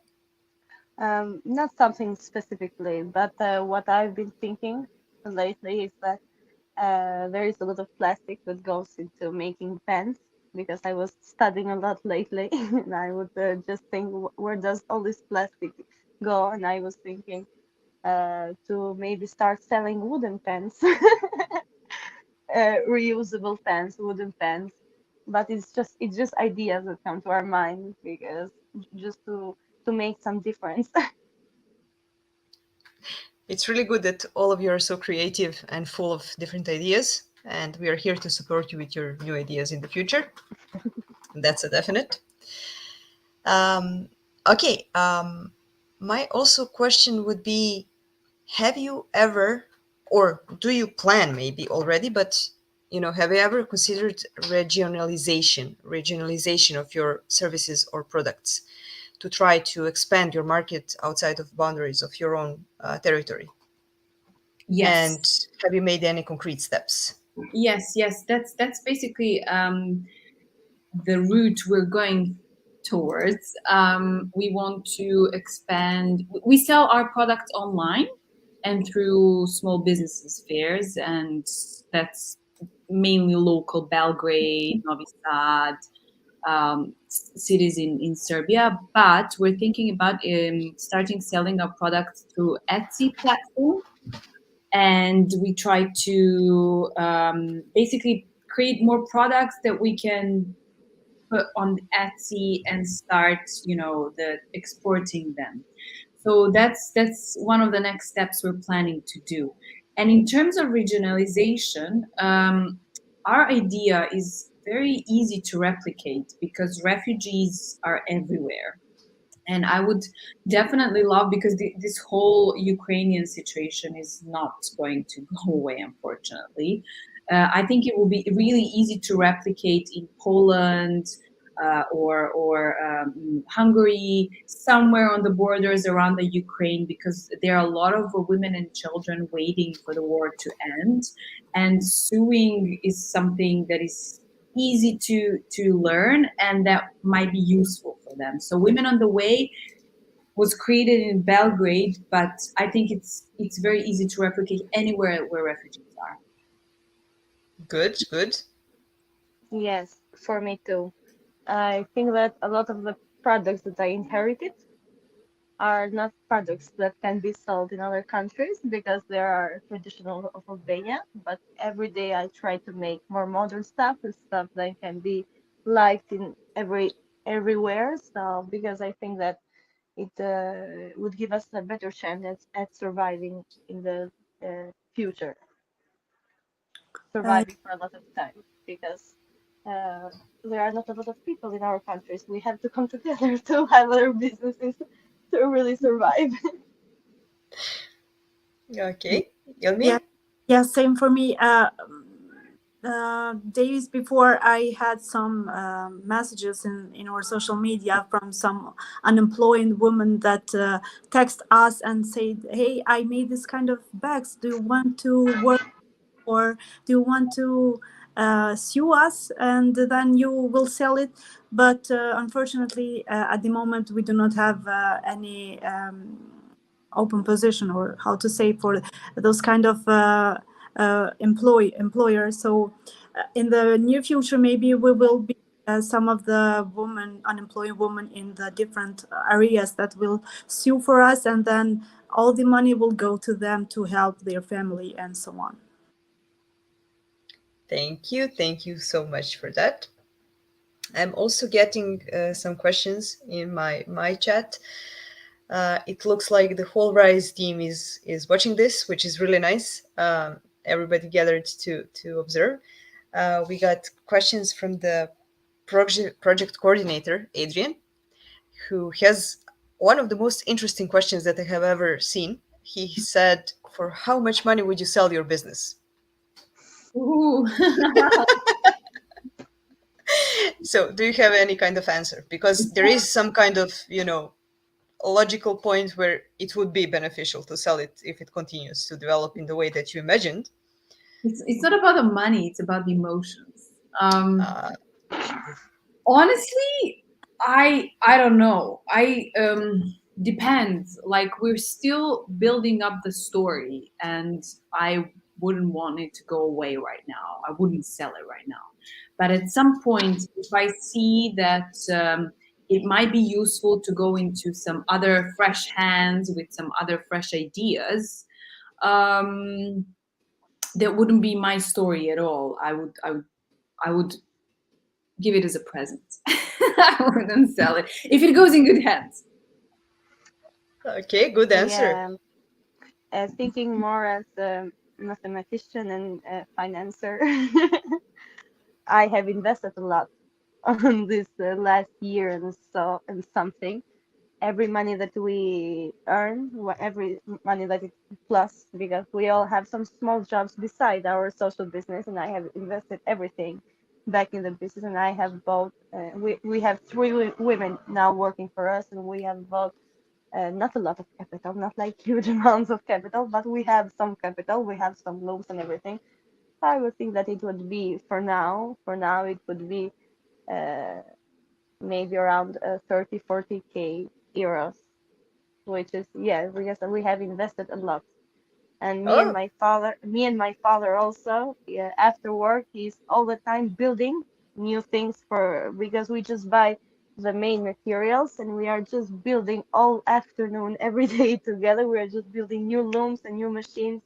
S5: Not something specifically, but what I've been thinking lately is that there is a lot of plastic that goes into making pens, because I was studying a lot lately and I would just think, where does all this plastic go? And I was thinking to maybe start selling wooden pens, reusable pens, wooden pens. But it's just ideas that come to our mind, because just to make some difference.
S2: It's really good that all of you are so creative and full of different ideas, and we are here to support you with your new ideas in the future. That's a definite. Okay. My also question would be, have you ever, or do you plan maybe already, but have you ever considered regionalization of your services or products to try to expand your market outside of boundaries of your own territory?
S3: Yes.
S2: And have you made any concrete steps?
S3: Yes. That's basically the route we're going towards. We want to expand. We sell our products online and through small businesses fairs, and that's mainly local Belgrade, Novi Sad, cities in Serbia. But we're thinking about starting selling our products through Etsy platform, and we try to basically create more products that we can put on Etsy and start, the exporting them. So that's one of the next steps we're planning to do. And in terms of regionalization, our idea is very easy to replicate because refugees are everywhere. And I would definitely love, because this whole Ukrainian situation is not going to go away, unfortunately. I think it will be really easy to replicate in Poland or Hungary, somewhere on the borders around the Ukraine, because there are a lot of women and children waiting for the war to end. And sewing is something that is easy to learn and that might be useful for them. So Women on the Way was created in Belgrade, but I think it's very easy to replicate anywhere where refugees are.
S2: Good.
S5: Yes, for me too. I think that a lot of the products that I inherited are not products that can be sold in other countries because they are traditional of Albania. But every day I try to make more modern stuff and stuff that can be liked in everywhere. So because I think that it would give us a better chance at surviving in the future. surviving for a lot of time, because there are not a lot of people in our countries. We have to come together to have our businesses to really survive.
S2: Okay,
S4: Yeah,
S2: Ilmije?
S4: yeah, same for me. Days before, I had some messages in our social media from some unemployed women that text us and said, "Hey, I made this kind of bags. Do you want to work, or do you want to sue us, and then you will sell it?" But unfortunately, at the moment, we do not have any open position, or how to say, for those kind of employers. So in the near future, maybe we will be some of the unemployed women in the different areas that will sue for us, and then all the money will go to them to help their family and so on.
S2: Thank you so much for that. I'm also getting some questions in my chat. It looks like the whole Rise team is watching this, which is really nice. Everybody gathered to observe. We got questions from the project coordinator, Adrian, who has one of the most interesting questions that I have ever seen. He said, "For how much money would you sell your business?"
S3: Ooh.
S2: So, do you have any kind of answer? Because there is some kind of, a logical point where it would be beneficial to sell it if it continues to develop in the way that you imagined.
S3: It's not about the money, it's about the emotions.
S2: Uh,
S3: Honestly, I don't know. I depends. Like, we're still building up the story, and I wouldn't want it to go away right now. I wouldn't sell it right now. But at some point, if I see that it might be useful to go into some other fresh hands with some other fresh ideas, that wouldn't be my story at all. I would give it as a present. I wouldn't sell it if it goes in good hands.
S2: okay, good answer.
S5: Yeah, thinking more as a mathematician and a financer, I have invested a lot on this last year and something. Every money that we earn, every money that it plus, because we all have some small jobs beside our social business, and I have invested everything back in the business, and I have bought. We have three women now working for us, and we have bought not a lot of capital, not like huge amounts of capital, but we have some capital. We have some loans and everything. I would think that it would be for now. For now, it would be. Maybe around 30, 40K euros, which is, yeah, because we have invested a lot. And
S2: Oh,
S5: me and my father also, yeah, after work, he's all the time building new things because we just buy the main materials, and we are just building all afternoon, every day together. We are just building new looms and new machines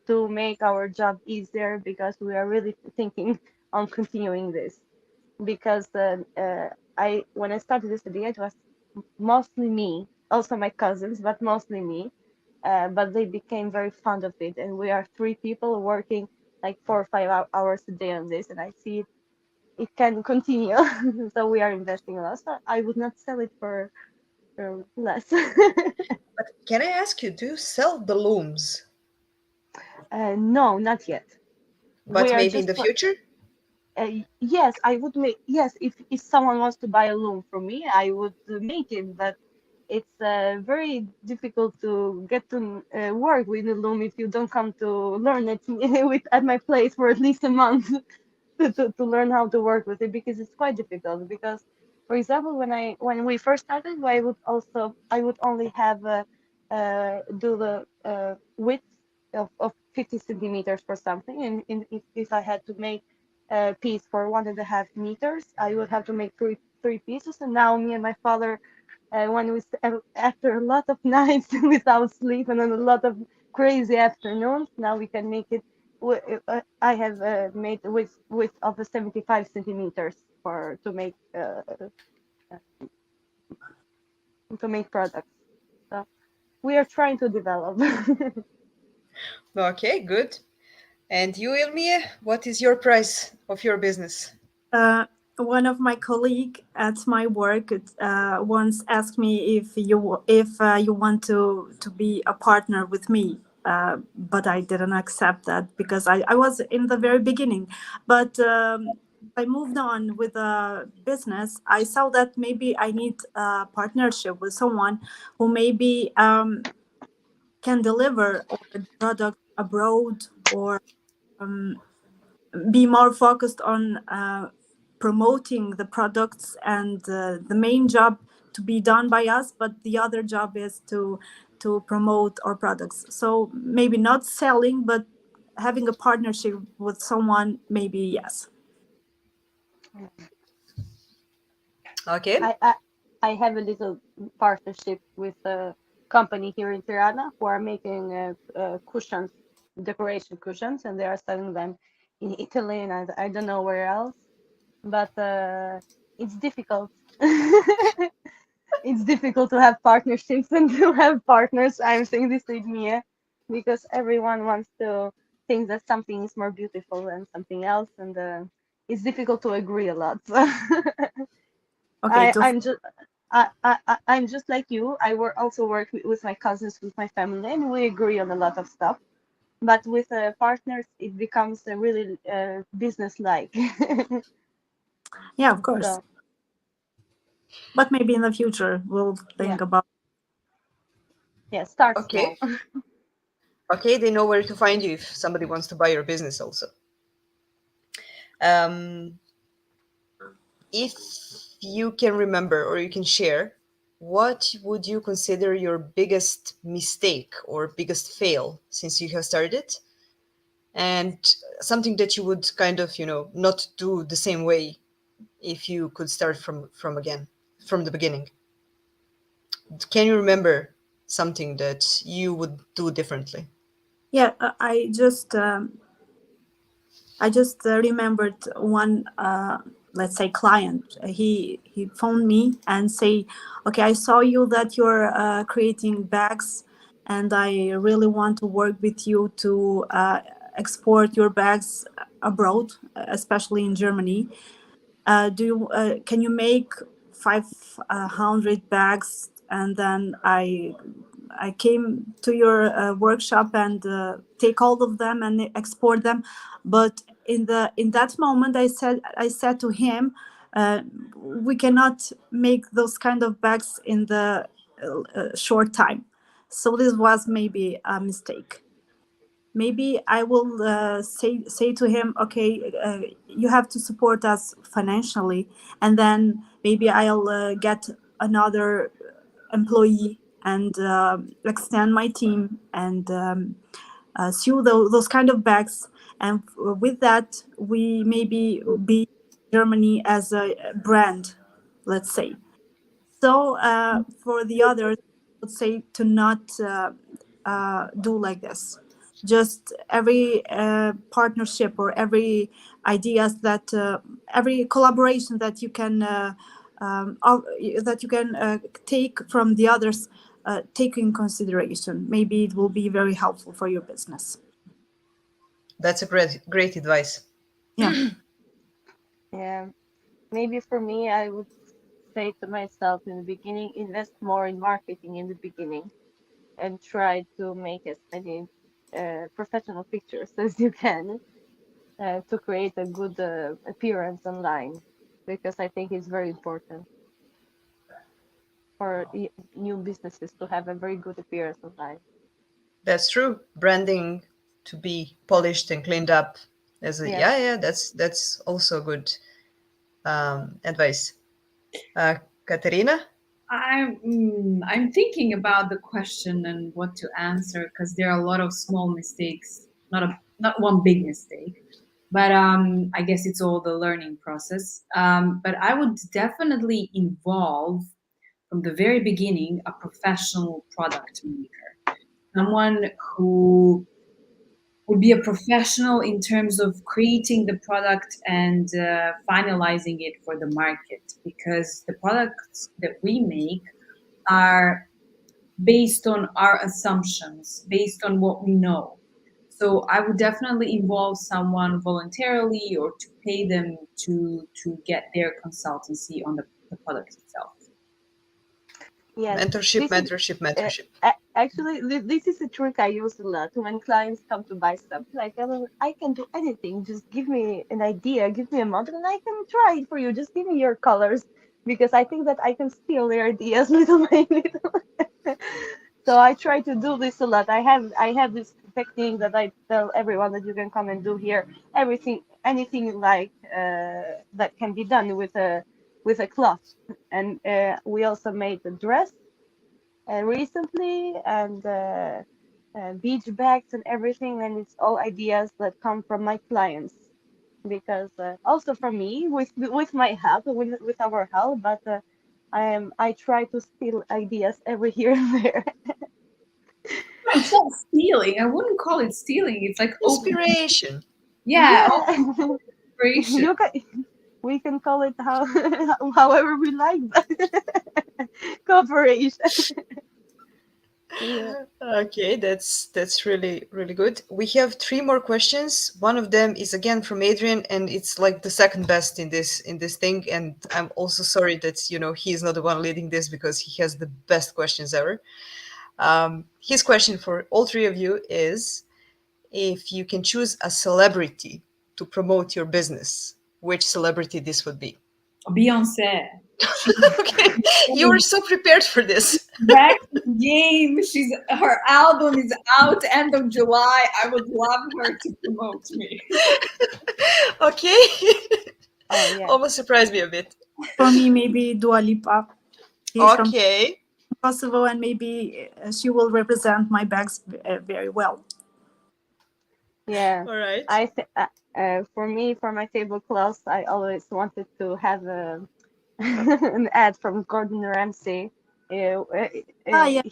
S5: to make our job easier, because we are really thinking on continuing this. Because I when I started this idea, it was mostly me, also my cousins, but mostly me. But they became very fond of it, and we are three people working like 4 or 5 hours a day on this, and I see it can continue. So we are investing a lot. So I would not sell it for less.
S2: but can I ask you, do you sell the looms?
S5: No, not yet. We
S2: But
S5: are
S2: maybe in
S5: just
S2: the future?
S5: yes, I would make, yes, if someone wants to buy a loom from me, I would make it, but it's very difficult to get to work with the loom if you don't come to learn it at my place for at least a month to learn how to work with it, because it's quite difficult. Because, for example, when we first started, I would only have do the width of 50 centimeters for something, and if I had to make a piece for 1.5 meters, I would have to make three pieces. And now me and my father, after a lot of nights without sleep and then a lot of crazy afternoons, now we can make it. I have made width of 75 centimeters for to make products. So we are trying to develop.
S2: Okay, good. And you, Ilmije, what is your price of your business?
S4: One of my colleague at my work once asked me if you want to be a partner with me, but I didn't accept that because I was in the very beginning. But I moved on with a business. I saw that maybe I need a partnership with someone who maybe can deliver the product abroad, or be more focused on promoting the products, and the main job to be done by us, but the other job is to promote our products. So maybe not selling, but having a partnership with someone, maybe yes.
S2: Okay.
S5: I have a little partnership with a company here in Tirana who are making cushions, decoration cushions, and they are selling them in Italy and I don't know where else. But it's difficult. It's difficult to have partnerships and to have partners. I'm saying this with Mia because everyone wants to think that something is more beautiful than something else, and it's difficult to agree a lot.
S4: Okay,
S5: I'm just like you. I also work with my cousins, with my family, and we agree on a lot of stuff. But with partners, it becomes really business-like.
S4: yeah, of course.
S5: So,
S4: But maybe in the future we'll think
S5: yeah.
S4: about.
S5: Yeah, start
S2: Okay.
S5: small.
S2: Okay, they know where to find you if somebody wants to buy your business also. If you can remember or you can share, what would you consider your biggest mistake or biggest fail since you have started? And something that you would kind of, not do the same way if you could start from the beginning. Can you remember something that you would do differently?
S4: Yeah, I just remembered one, let's say, client. He phoned me and say, "Okay, I saw you that you're creating bags, and I really want to work with you to export your bags abroad, especially in Germany. Can you make 500 bags?" And then I came to your workshop and take all of them and export them. But in that moment, I said to him, we cannot make those kind of bags in the short time. So this was maybe a mistake. Maybe I will say to him, okay, you have to support us financially, and then maybe I'll get another employee and extend my team and sew those kind of bags. And with that, we maybe be Germany as a brand, let's say. So for the others, I would say to not do like this. Just every partnership or every ideas that every collaboration that you can take from the others, take in consideration. Maybe it will be very helpful for your business.
S2: That's a great advice.
S4: Yeah.
S5: Yeah. Maybe for me, I would say to myself in the beginning, invest more in marketing in the beginning and try to make as many professional pictures as you can to create a good appearance online, because I think it's very important for new businesses to have a very good appearance online.
S2: That's true. Branding to be polished and cleaned up.
S5: Yeah.
S2: That's also good advice. Katarina?
S3: I'm thinking about the question and what to answer, because there are a lot of small mistakes, not one big mistake, but I guess it's all the learning process. But I would definitely involve from the very beginning a professional product maker, someone who would be a professional in terms of creating the product and finalizing it for the market, because the products that we make are based on our assumptions, based on what we know. So I would definitely involve someone voluntarily or to pay them to get their consultancy on the product itself.
S5: Yes,
S2: Mentorship,
S5: this is
S2: mentorship, mentorship.
S5: actually this is a trick I use a lot when clients come to buy stuff. Like, I can do anything. Just give me an idea, give me a model, and I can try it for you. Just give me your colors, because I think that I can steal their ideas little by little. So I try to do this a lot. I have this technique that I tell everyone that you can come and do here. Anything like that can be done with a cloth. And we also made a dress recently, and beach bags and everything. And it's all ideas that come from my clients, because also from me with my help, with our help. But I try to steal ideas every here and there.
S3: It's not stealing. I wouldn't call it stealing. It's like open.
S2: Inspiration.
S3: Yeah,
S5: Yeah.
S3: open inspiration.
S5: We can call it however we like, but cooperation. Yeah.
S2: Okay, that's really really good. We have three more questions. One of them is again from Adrian, and it's like the second best in this thing. And I'm also sorry that he's not the one leading this, because he has the best questions ever. His question for all three of you is: if you can choose a celebrity to promote your business, which celebrity this would be?
S3: Beyonce.
S2: Okay, you were so prepared for this.
S3: Back in the game. Her album is out end of July. I would love her to promote me.
S2: Okay.
S5: Oh yeah.
S2: Almost surprised me a bit.
S4: For me, maybe Dua Lipa. She's from
S2: Okay.
S4: Kosovo, and maybe she will represent my bags very well.
S5: Yeah.
S2: All right.
S5: For me, for my tablecloths, I always wanted to have an ad from Gordon Ramsay.
S4: Yeah.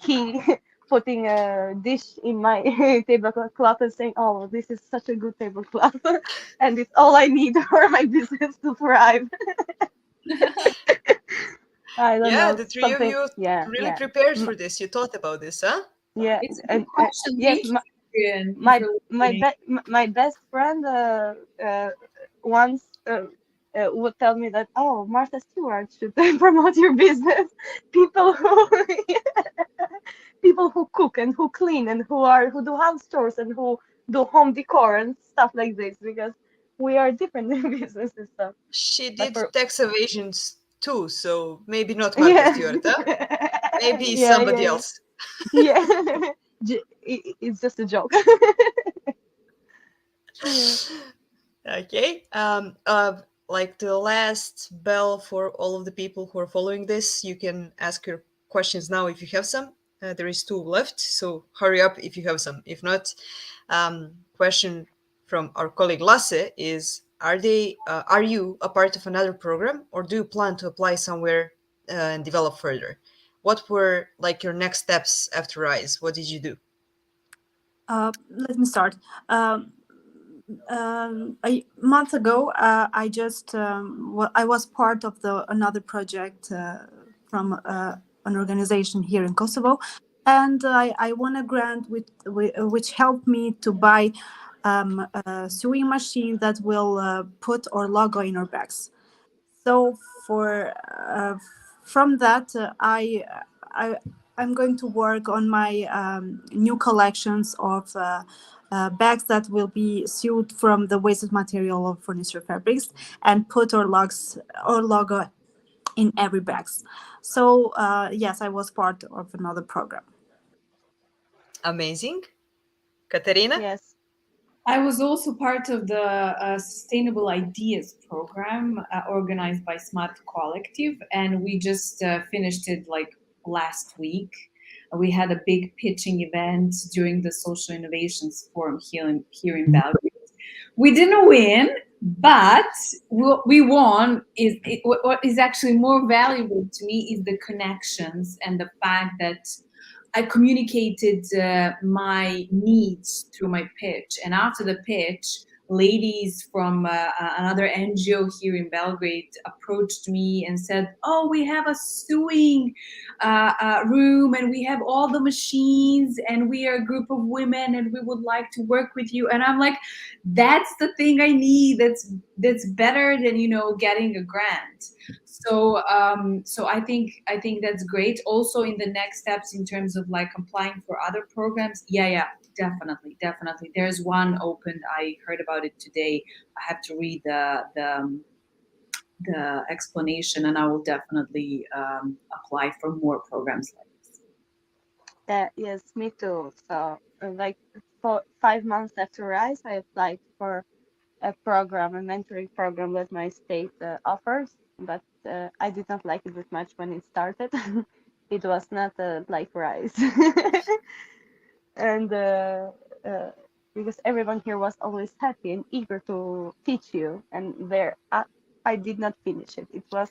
S5: He putting a dish in my tablecloth and saying, "Oh, this is such a good tablecloth," and it's all I need for my business to thrive. I don't
S2: Yeah,
S5: know,
S2: the three of
S5: something.
S2: you
S5: Yeah,
S2: really
S5: yeah,
S2: prepared for this. You thought about this, huh?
S5: yeah.
S3: It's a good
S5: And
S3: question.
S5: yes,
S3: Thank you, Adrian, if
S5: my
S3: you're
S5: my
S3: listening.
S5: my best friend once would tell me that, oh, Martha Stewart should promote your business. People who people who cook and who clean and who do house chores and who do home decor and stuff like this, because we are different in businesses. So,
S2: She
S5: but
S2: did
S5: for
S2: tax evasions too, so maybe not Martha
S5: yeah,
S2: Stewart, huh? Maybe
S5: yeah,
S2: somebody
S5: yeah,
S2: else.
S5: yeah. It's just a joke. Yeah.
S2: Okay. Like the last bell for all of the people who are following this, you can ask your questions now if you have some. There is two left, so hurry up if you have some. If not, question from our colleague Lasse is: are you a part of another program, or do you plan to apply somewhere and develop further? What were like your next steps after Rise? What did you do?
S4: Let me start. A month ago, I just I was part of another project from an organization here in Kosovo, and I won a grant which helped me to buy a sewing machine that will put our logo in our bags. So from that, I'm going to work on my new collections of bags that will be sewed from the wasted material of furniture fabrics and put our logo in every bags. So yes, I was part of another program.
S2: Amazing. Katarina?
S5: Yes.
S3: I was also part of the Sustainable Ideas program organized by Smart Collective, and we just finished it like last week. We had a big pitching event during the Social Innovations Forum here in Belgrade. We didn't win, but what we won what is actually more valuable to me is the connections and the fact that I communicated my needs through my pitch, and after the pitch, ladies from another NGO here in Belgrade approached me and said, "Oh, we have a sewing room, and we have all the machines, and we are a group of women, and we would like to work with you." And I'm like, that's the thing I need. That's better than, you know, getting a grant. So I think that's great. Also, in the next steps in terms of like applying for other programs, yeah, definitely. There's one opened. I heard about it today. I have to read the explanation, and I will definitely apply for more programs like this.
S5: Yes, me too. So, like, for 5 months after Rise, I applied for a program, a mentoring program that my state offers, but I did not like it that much when it started. It was not like Rise. And because everyone here was always happy and eager to teach you, and there I did not finish it. It was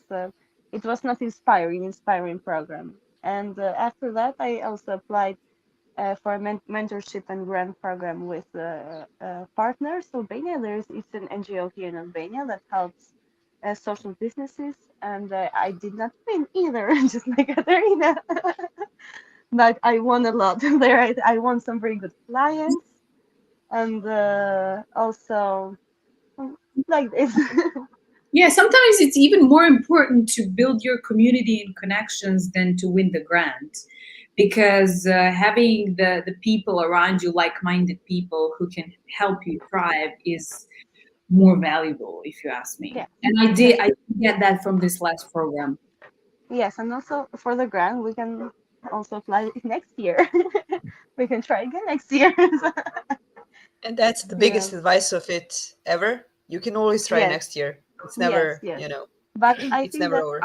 S5: not inspiring program. And after that, I also applied for a mentorship and grant program with partners. Albania, it's an NGO here in Albania that helps social businesses, and I did not win either, just like Katarina. But I won a lot there. I won some very good clients, and also like this.
S3: Yeah, sometimes it's even more important to build your community and connections than to win the grant, because having the people around you, like-minded people who can help you thrive, is more valuable, if you ask me.
S5: Yeah.
S3: And I did get that from this last program.
S5: Yes, and also for the grant, we can also apply it next year. We can try again next year.
S2: And that's the biggest advice of it ever. You can always try
S5: Yes.
S2: next year. It's never,
S5: Yes.
S2: you know,
S5: But I
S2: it's
S5: think
S2: never
S5: that
S2: over.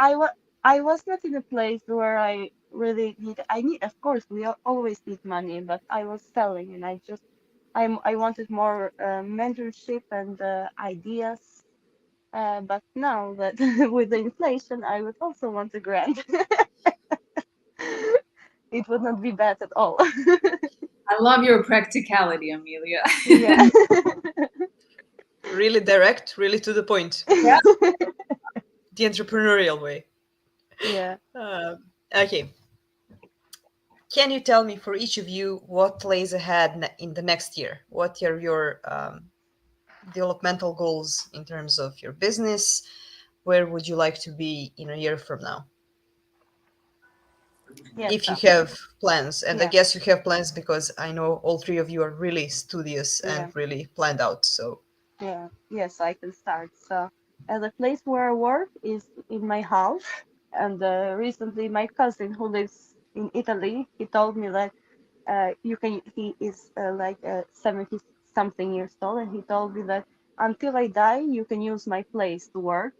S5: I was not in a place where I really need, of course, we always need money, but I was selling, and I wanted more mentorship and ideas. But now that with the inflation, I would also want a grant. It would not be bad at all.
S3: I love your practicality, Amelia.
S5: Yeah.
S2: Really direct, really to the point.
S3: Yeah.
S2: The entrepreneurial way.
S5: Yeah.
S2: Okay. Can you tell me, for each of you, what lays ahead in the next year? What are your developmental goals in terms of your business? Where would you like to be in a year from now?
S5: Yes.
S2: If you have plans, and I
S5: Yeah.
S2: guess you have plans because I know all three of you are really studious
S5: Yeah.
S2: and really planned out. So
S5: Yeah. Yes, I can start. So, the place where I work is in my house, and recently my cousin who lives in Italy, he told me that he is like 70 something years old, and he told me that until I die, you can use my place to work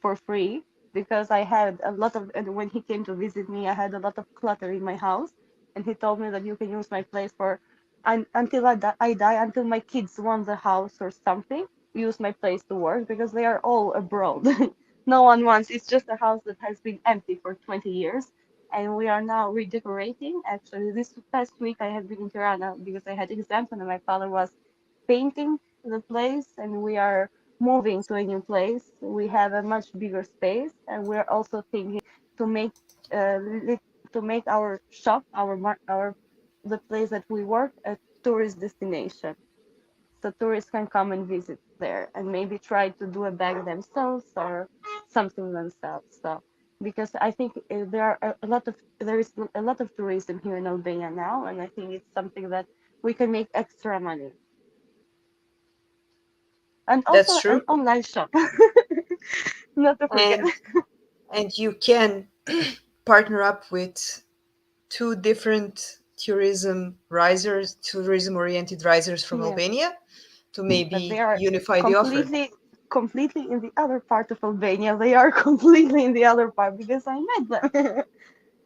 S5: for free, because I had a lot of, and when he came to visit me, I had a lot of clutter in my house, and he told me that you can use my place for until I die, until my kids want the house or something, use my place to work, because they are all abroad. No one wants. It's just a house that has been empty for 20 years, and we are now redecorating. Actually, this past week I had been in Tirana because I had exams, and my father was painting the place, and we are moving to a new place. We have a much bigger space, and we're also thinking to make uh, to make our shop, our the place that we work, a tourist destination, so tourists can come and visit there and maybe try to do a bag themselves or something themselves. So because I think there is a lot of tourism here in Albania now, and I think it's something that we can make extra money. And
S2: that's
S5: also an
S2: true.
S5: online shop. Not to forget.
S2: And you can partner up with two different tourism oriented risers from
S5: Yeah.
S2: Albania to
S5: But
S2: maybe
S5: they are
S2: unify the offer.
S5: completely in the other part of Albania. They are completely in the other part because I met them.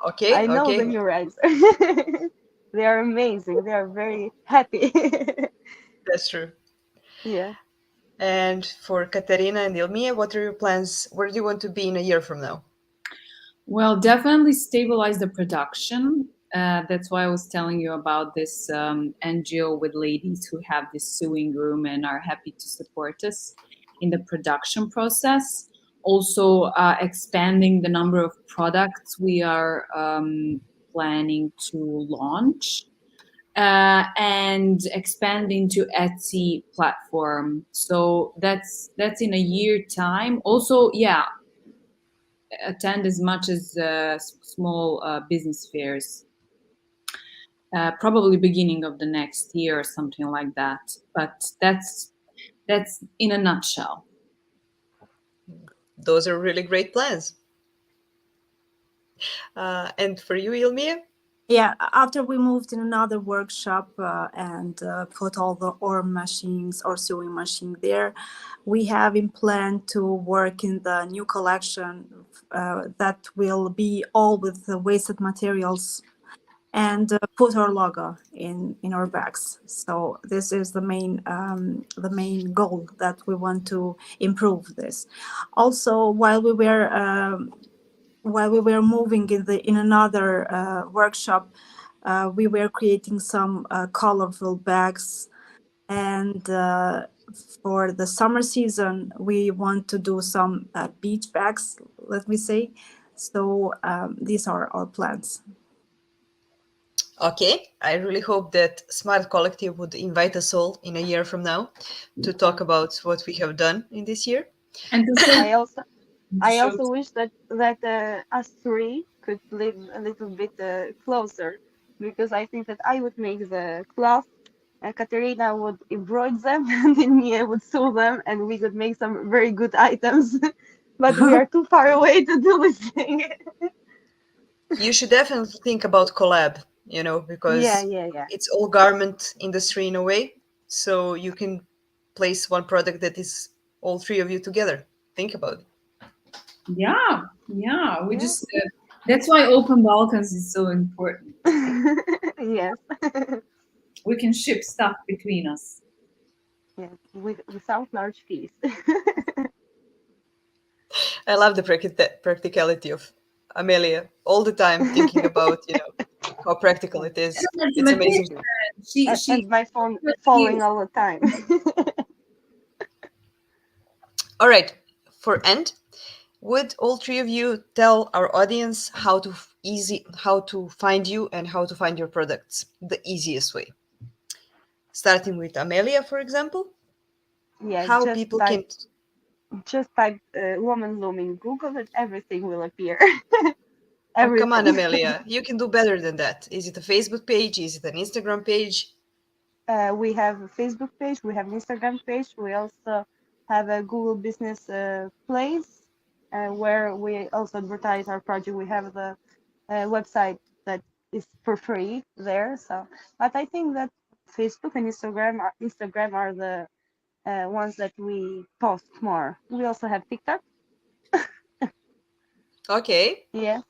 S2: Okay,
S5: I know the
S2: okay.
S5: new riser. They are amazing. They are very happy.
S2: That's true.
S5: Yeah.
S2: And for Katarina and Ilmije, what are your plans? Where do you want to be in a year from now?
S3: Well, definitely stabilize the production. That's why I was telling you about this NGO with ladies who have this sewing room and are happy to support us in the production process. Also, expanding the number of products we are planning to launch, and expanding to Etsy platform. So that's in a year time. Also, yeah, attend as much as small business fairs. Probably beginning of the next year or something like that. But that's in a nutshell.
S2: Those are really great plans. And for you, Ilmije?
S4: Yeah, after we moved in another workshop and put all the orm machines or sewing machine there, we have in plan to work in the new collection that will be all with the wasted materials and put our logo in our bags. So this is the main goal, that we want to improve this. Also, while we were moving in another workshop, we were creating some colorful bags, and for the summer season we want to do some beach bags, let me say. So these are our plans.
S2: Okay, I really hope that Smart Collective would invite us all in a year from now to talk about what we have done in this year.
S3: And to say,
S5: I also wish that us three could live a little bit closer, because I think that I would make the cloth, Katarina would embroider them, and then Mia would sew them, and we could make some very good items. But we are too far away to do this thing.
S2: You should definitely think about collab, because
S5: Yeah.
S2: it's all garment industry in a way. So you can place one product that is all three of you together. Think about it.
S3: Yeah. We just that's why Open Balkans is so important.
S5: Yes.
S3: We can ship stuff between us.
S5: Yeah, without large fees.
S2: I love the practicality of Amelia all the time, thinking about how practical it is. It's amazing.
S5: And my phone falling all the time.
S2: All right, for end, would all three of you tell our audience how to find you and how to find your products the easiest way? Starting with Amelia, for example.
S5: Yeah,
S2: how people can
S5: just type Womandloom in Google and everything will appear.
S2: Oh, come on, Amelia. You can do better than that. Is it a Facebook page? Is it an Instagram page?
S5: We have a Facebook page. We have an Instagram page. We also have a Google Business place where we also advertise our project. We have the website that is for free there. So, but I think that Facebook and Instagram are the ones that we post more. We also have TikTok.
S2: Okay.
S5: Yeah.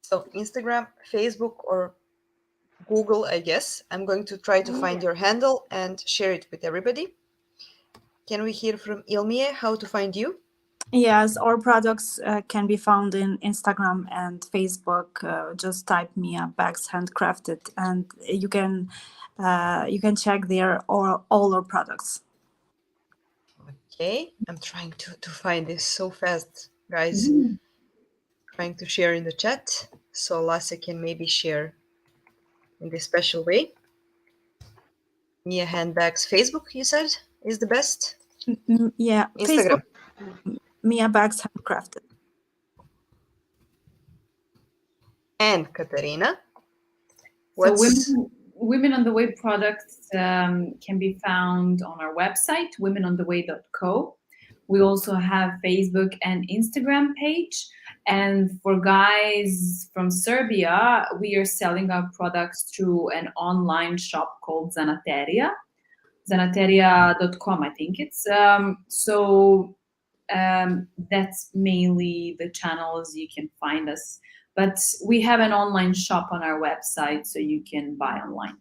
S2: So Instagram, Facebook, or Google, I guess. I'm going to try to find your handle and share it with everybody. Can we hear from Ilmije how to find you?
S4: Yes, our products can be found in Instagram and Facebook. Just type Mia Bags Handcrafted, and you can check there all our products.
S2: Okay, I'm trying to find this so fast, guys. Trying to share in the chat so Lasse can maybe share in this special way. Mia Handbags Facebook, you said, is the best?
S4: Yeah,
S2: Instagram.
S4: Facebook, Mia Bags Handcrafted.
S2: And Katarina?
S3: So Women on the Way products can be found on our website, womenontheway.co. We also have Facebook and Instagram page. And for guys from Serbia, we are selling our products through an online shop called Zanateria. Zanateria.com, I think it's. That's mainly the channels you can find us. But we have an online shop on our website, so you can buy online.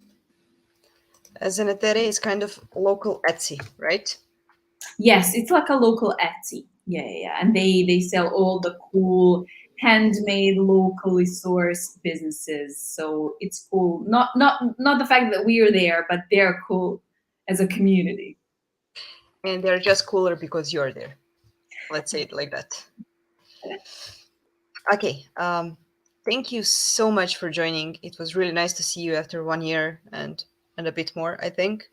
S2: Zanateria is kind of local Etsy, right?
S3: Yes, it's like a local Etsy. Yeah. And they sell all the cool handmade, locally sourced businesses. So it's cool. Not the fact that we are there, but they're cool as a community.
S2: And they're just cooler because you're there. Let's say it like that. Okay. Thank you so much for joining. It was really nice to see you after 1 year and a bit more, I think.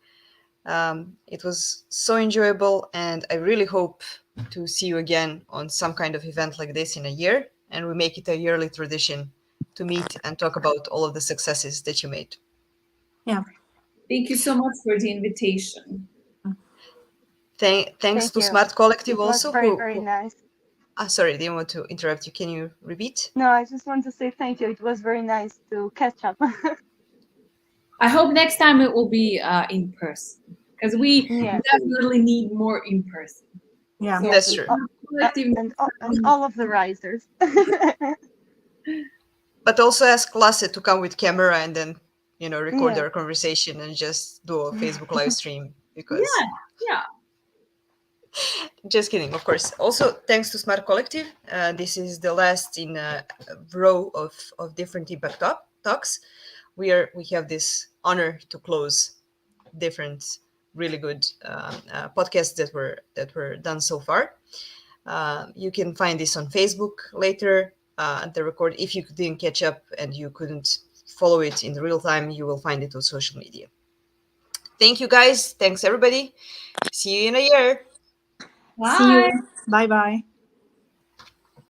S2: It was so enjoyable, and I really hope to see you again on some kind of event like this in a year, and we make it a yearly tradition to meet and talk about all of the successes that you made.
S4: Yeah.
S3: Thank you so much for the invitation.
S2: Thanks
S5: Thank
S2: to
S5: you.
S2: Smart Collective
S5: It was
S2: also.
S5: very nice.
S2: Sorry, didn't want to interrupt you. Can you repeat?
S5: No, I just want to say thank you. It was very nice to catch up.
S3: I hope next time it will be in person, because we
S5: Yeah.
S3: definitely need more in person.
S4: Yeah.
S3: So
S2: That's true.
S5: And all of the risers.
S2: But also ask Lasse to come with camera and then, record
S5: Yeah.
S2: our conversation and just do a Facebook live stream, because
S3: yeah.
S2: just kidding, of course. Also, thanks to Smart Collective. This is the last in a row of different impact talks. We have this honor to close different really good podcasts that were done so far. You can find this on Facebook later. The record, if you didn't catch up and you couldn't follow it in real time, you will find it on social media. Thank you, guys. Thanks, everybody. See you in a year.
S3: Bye.
S4: See you. Bye bye.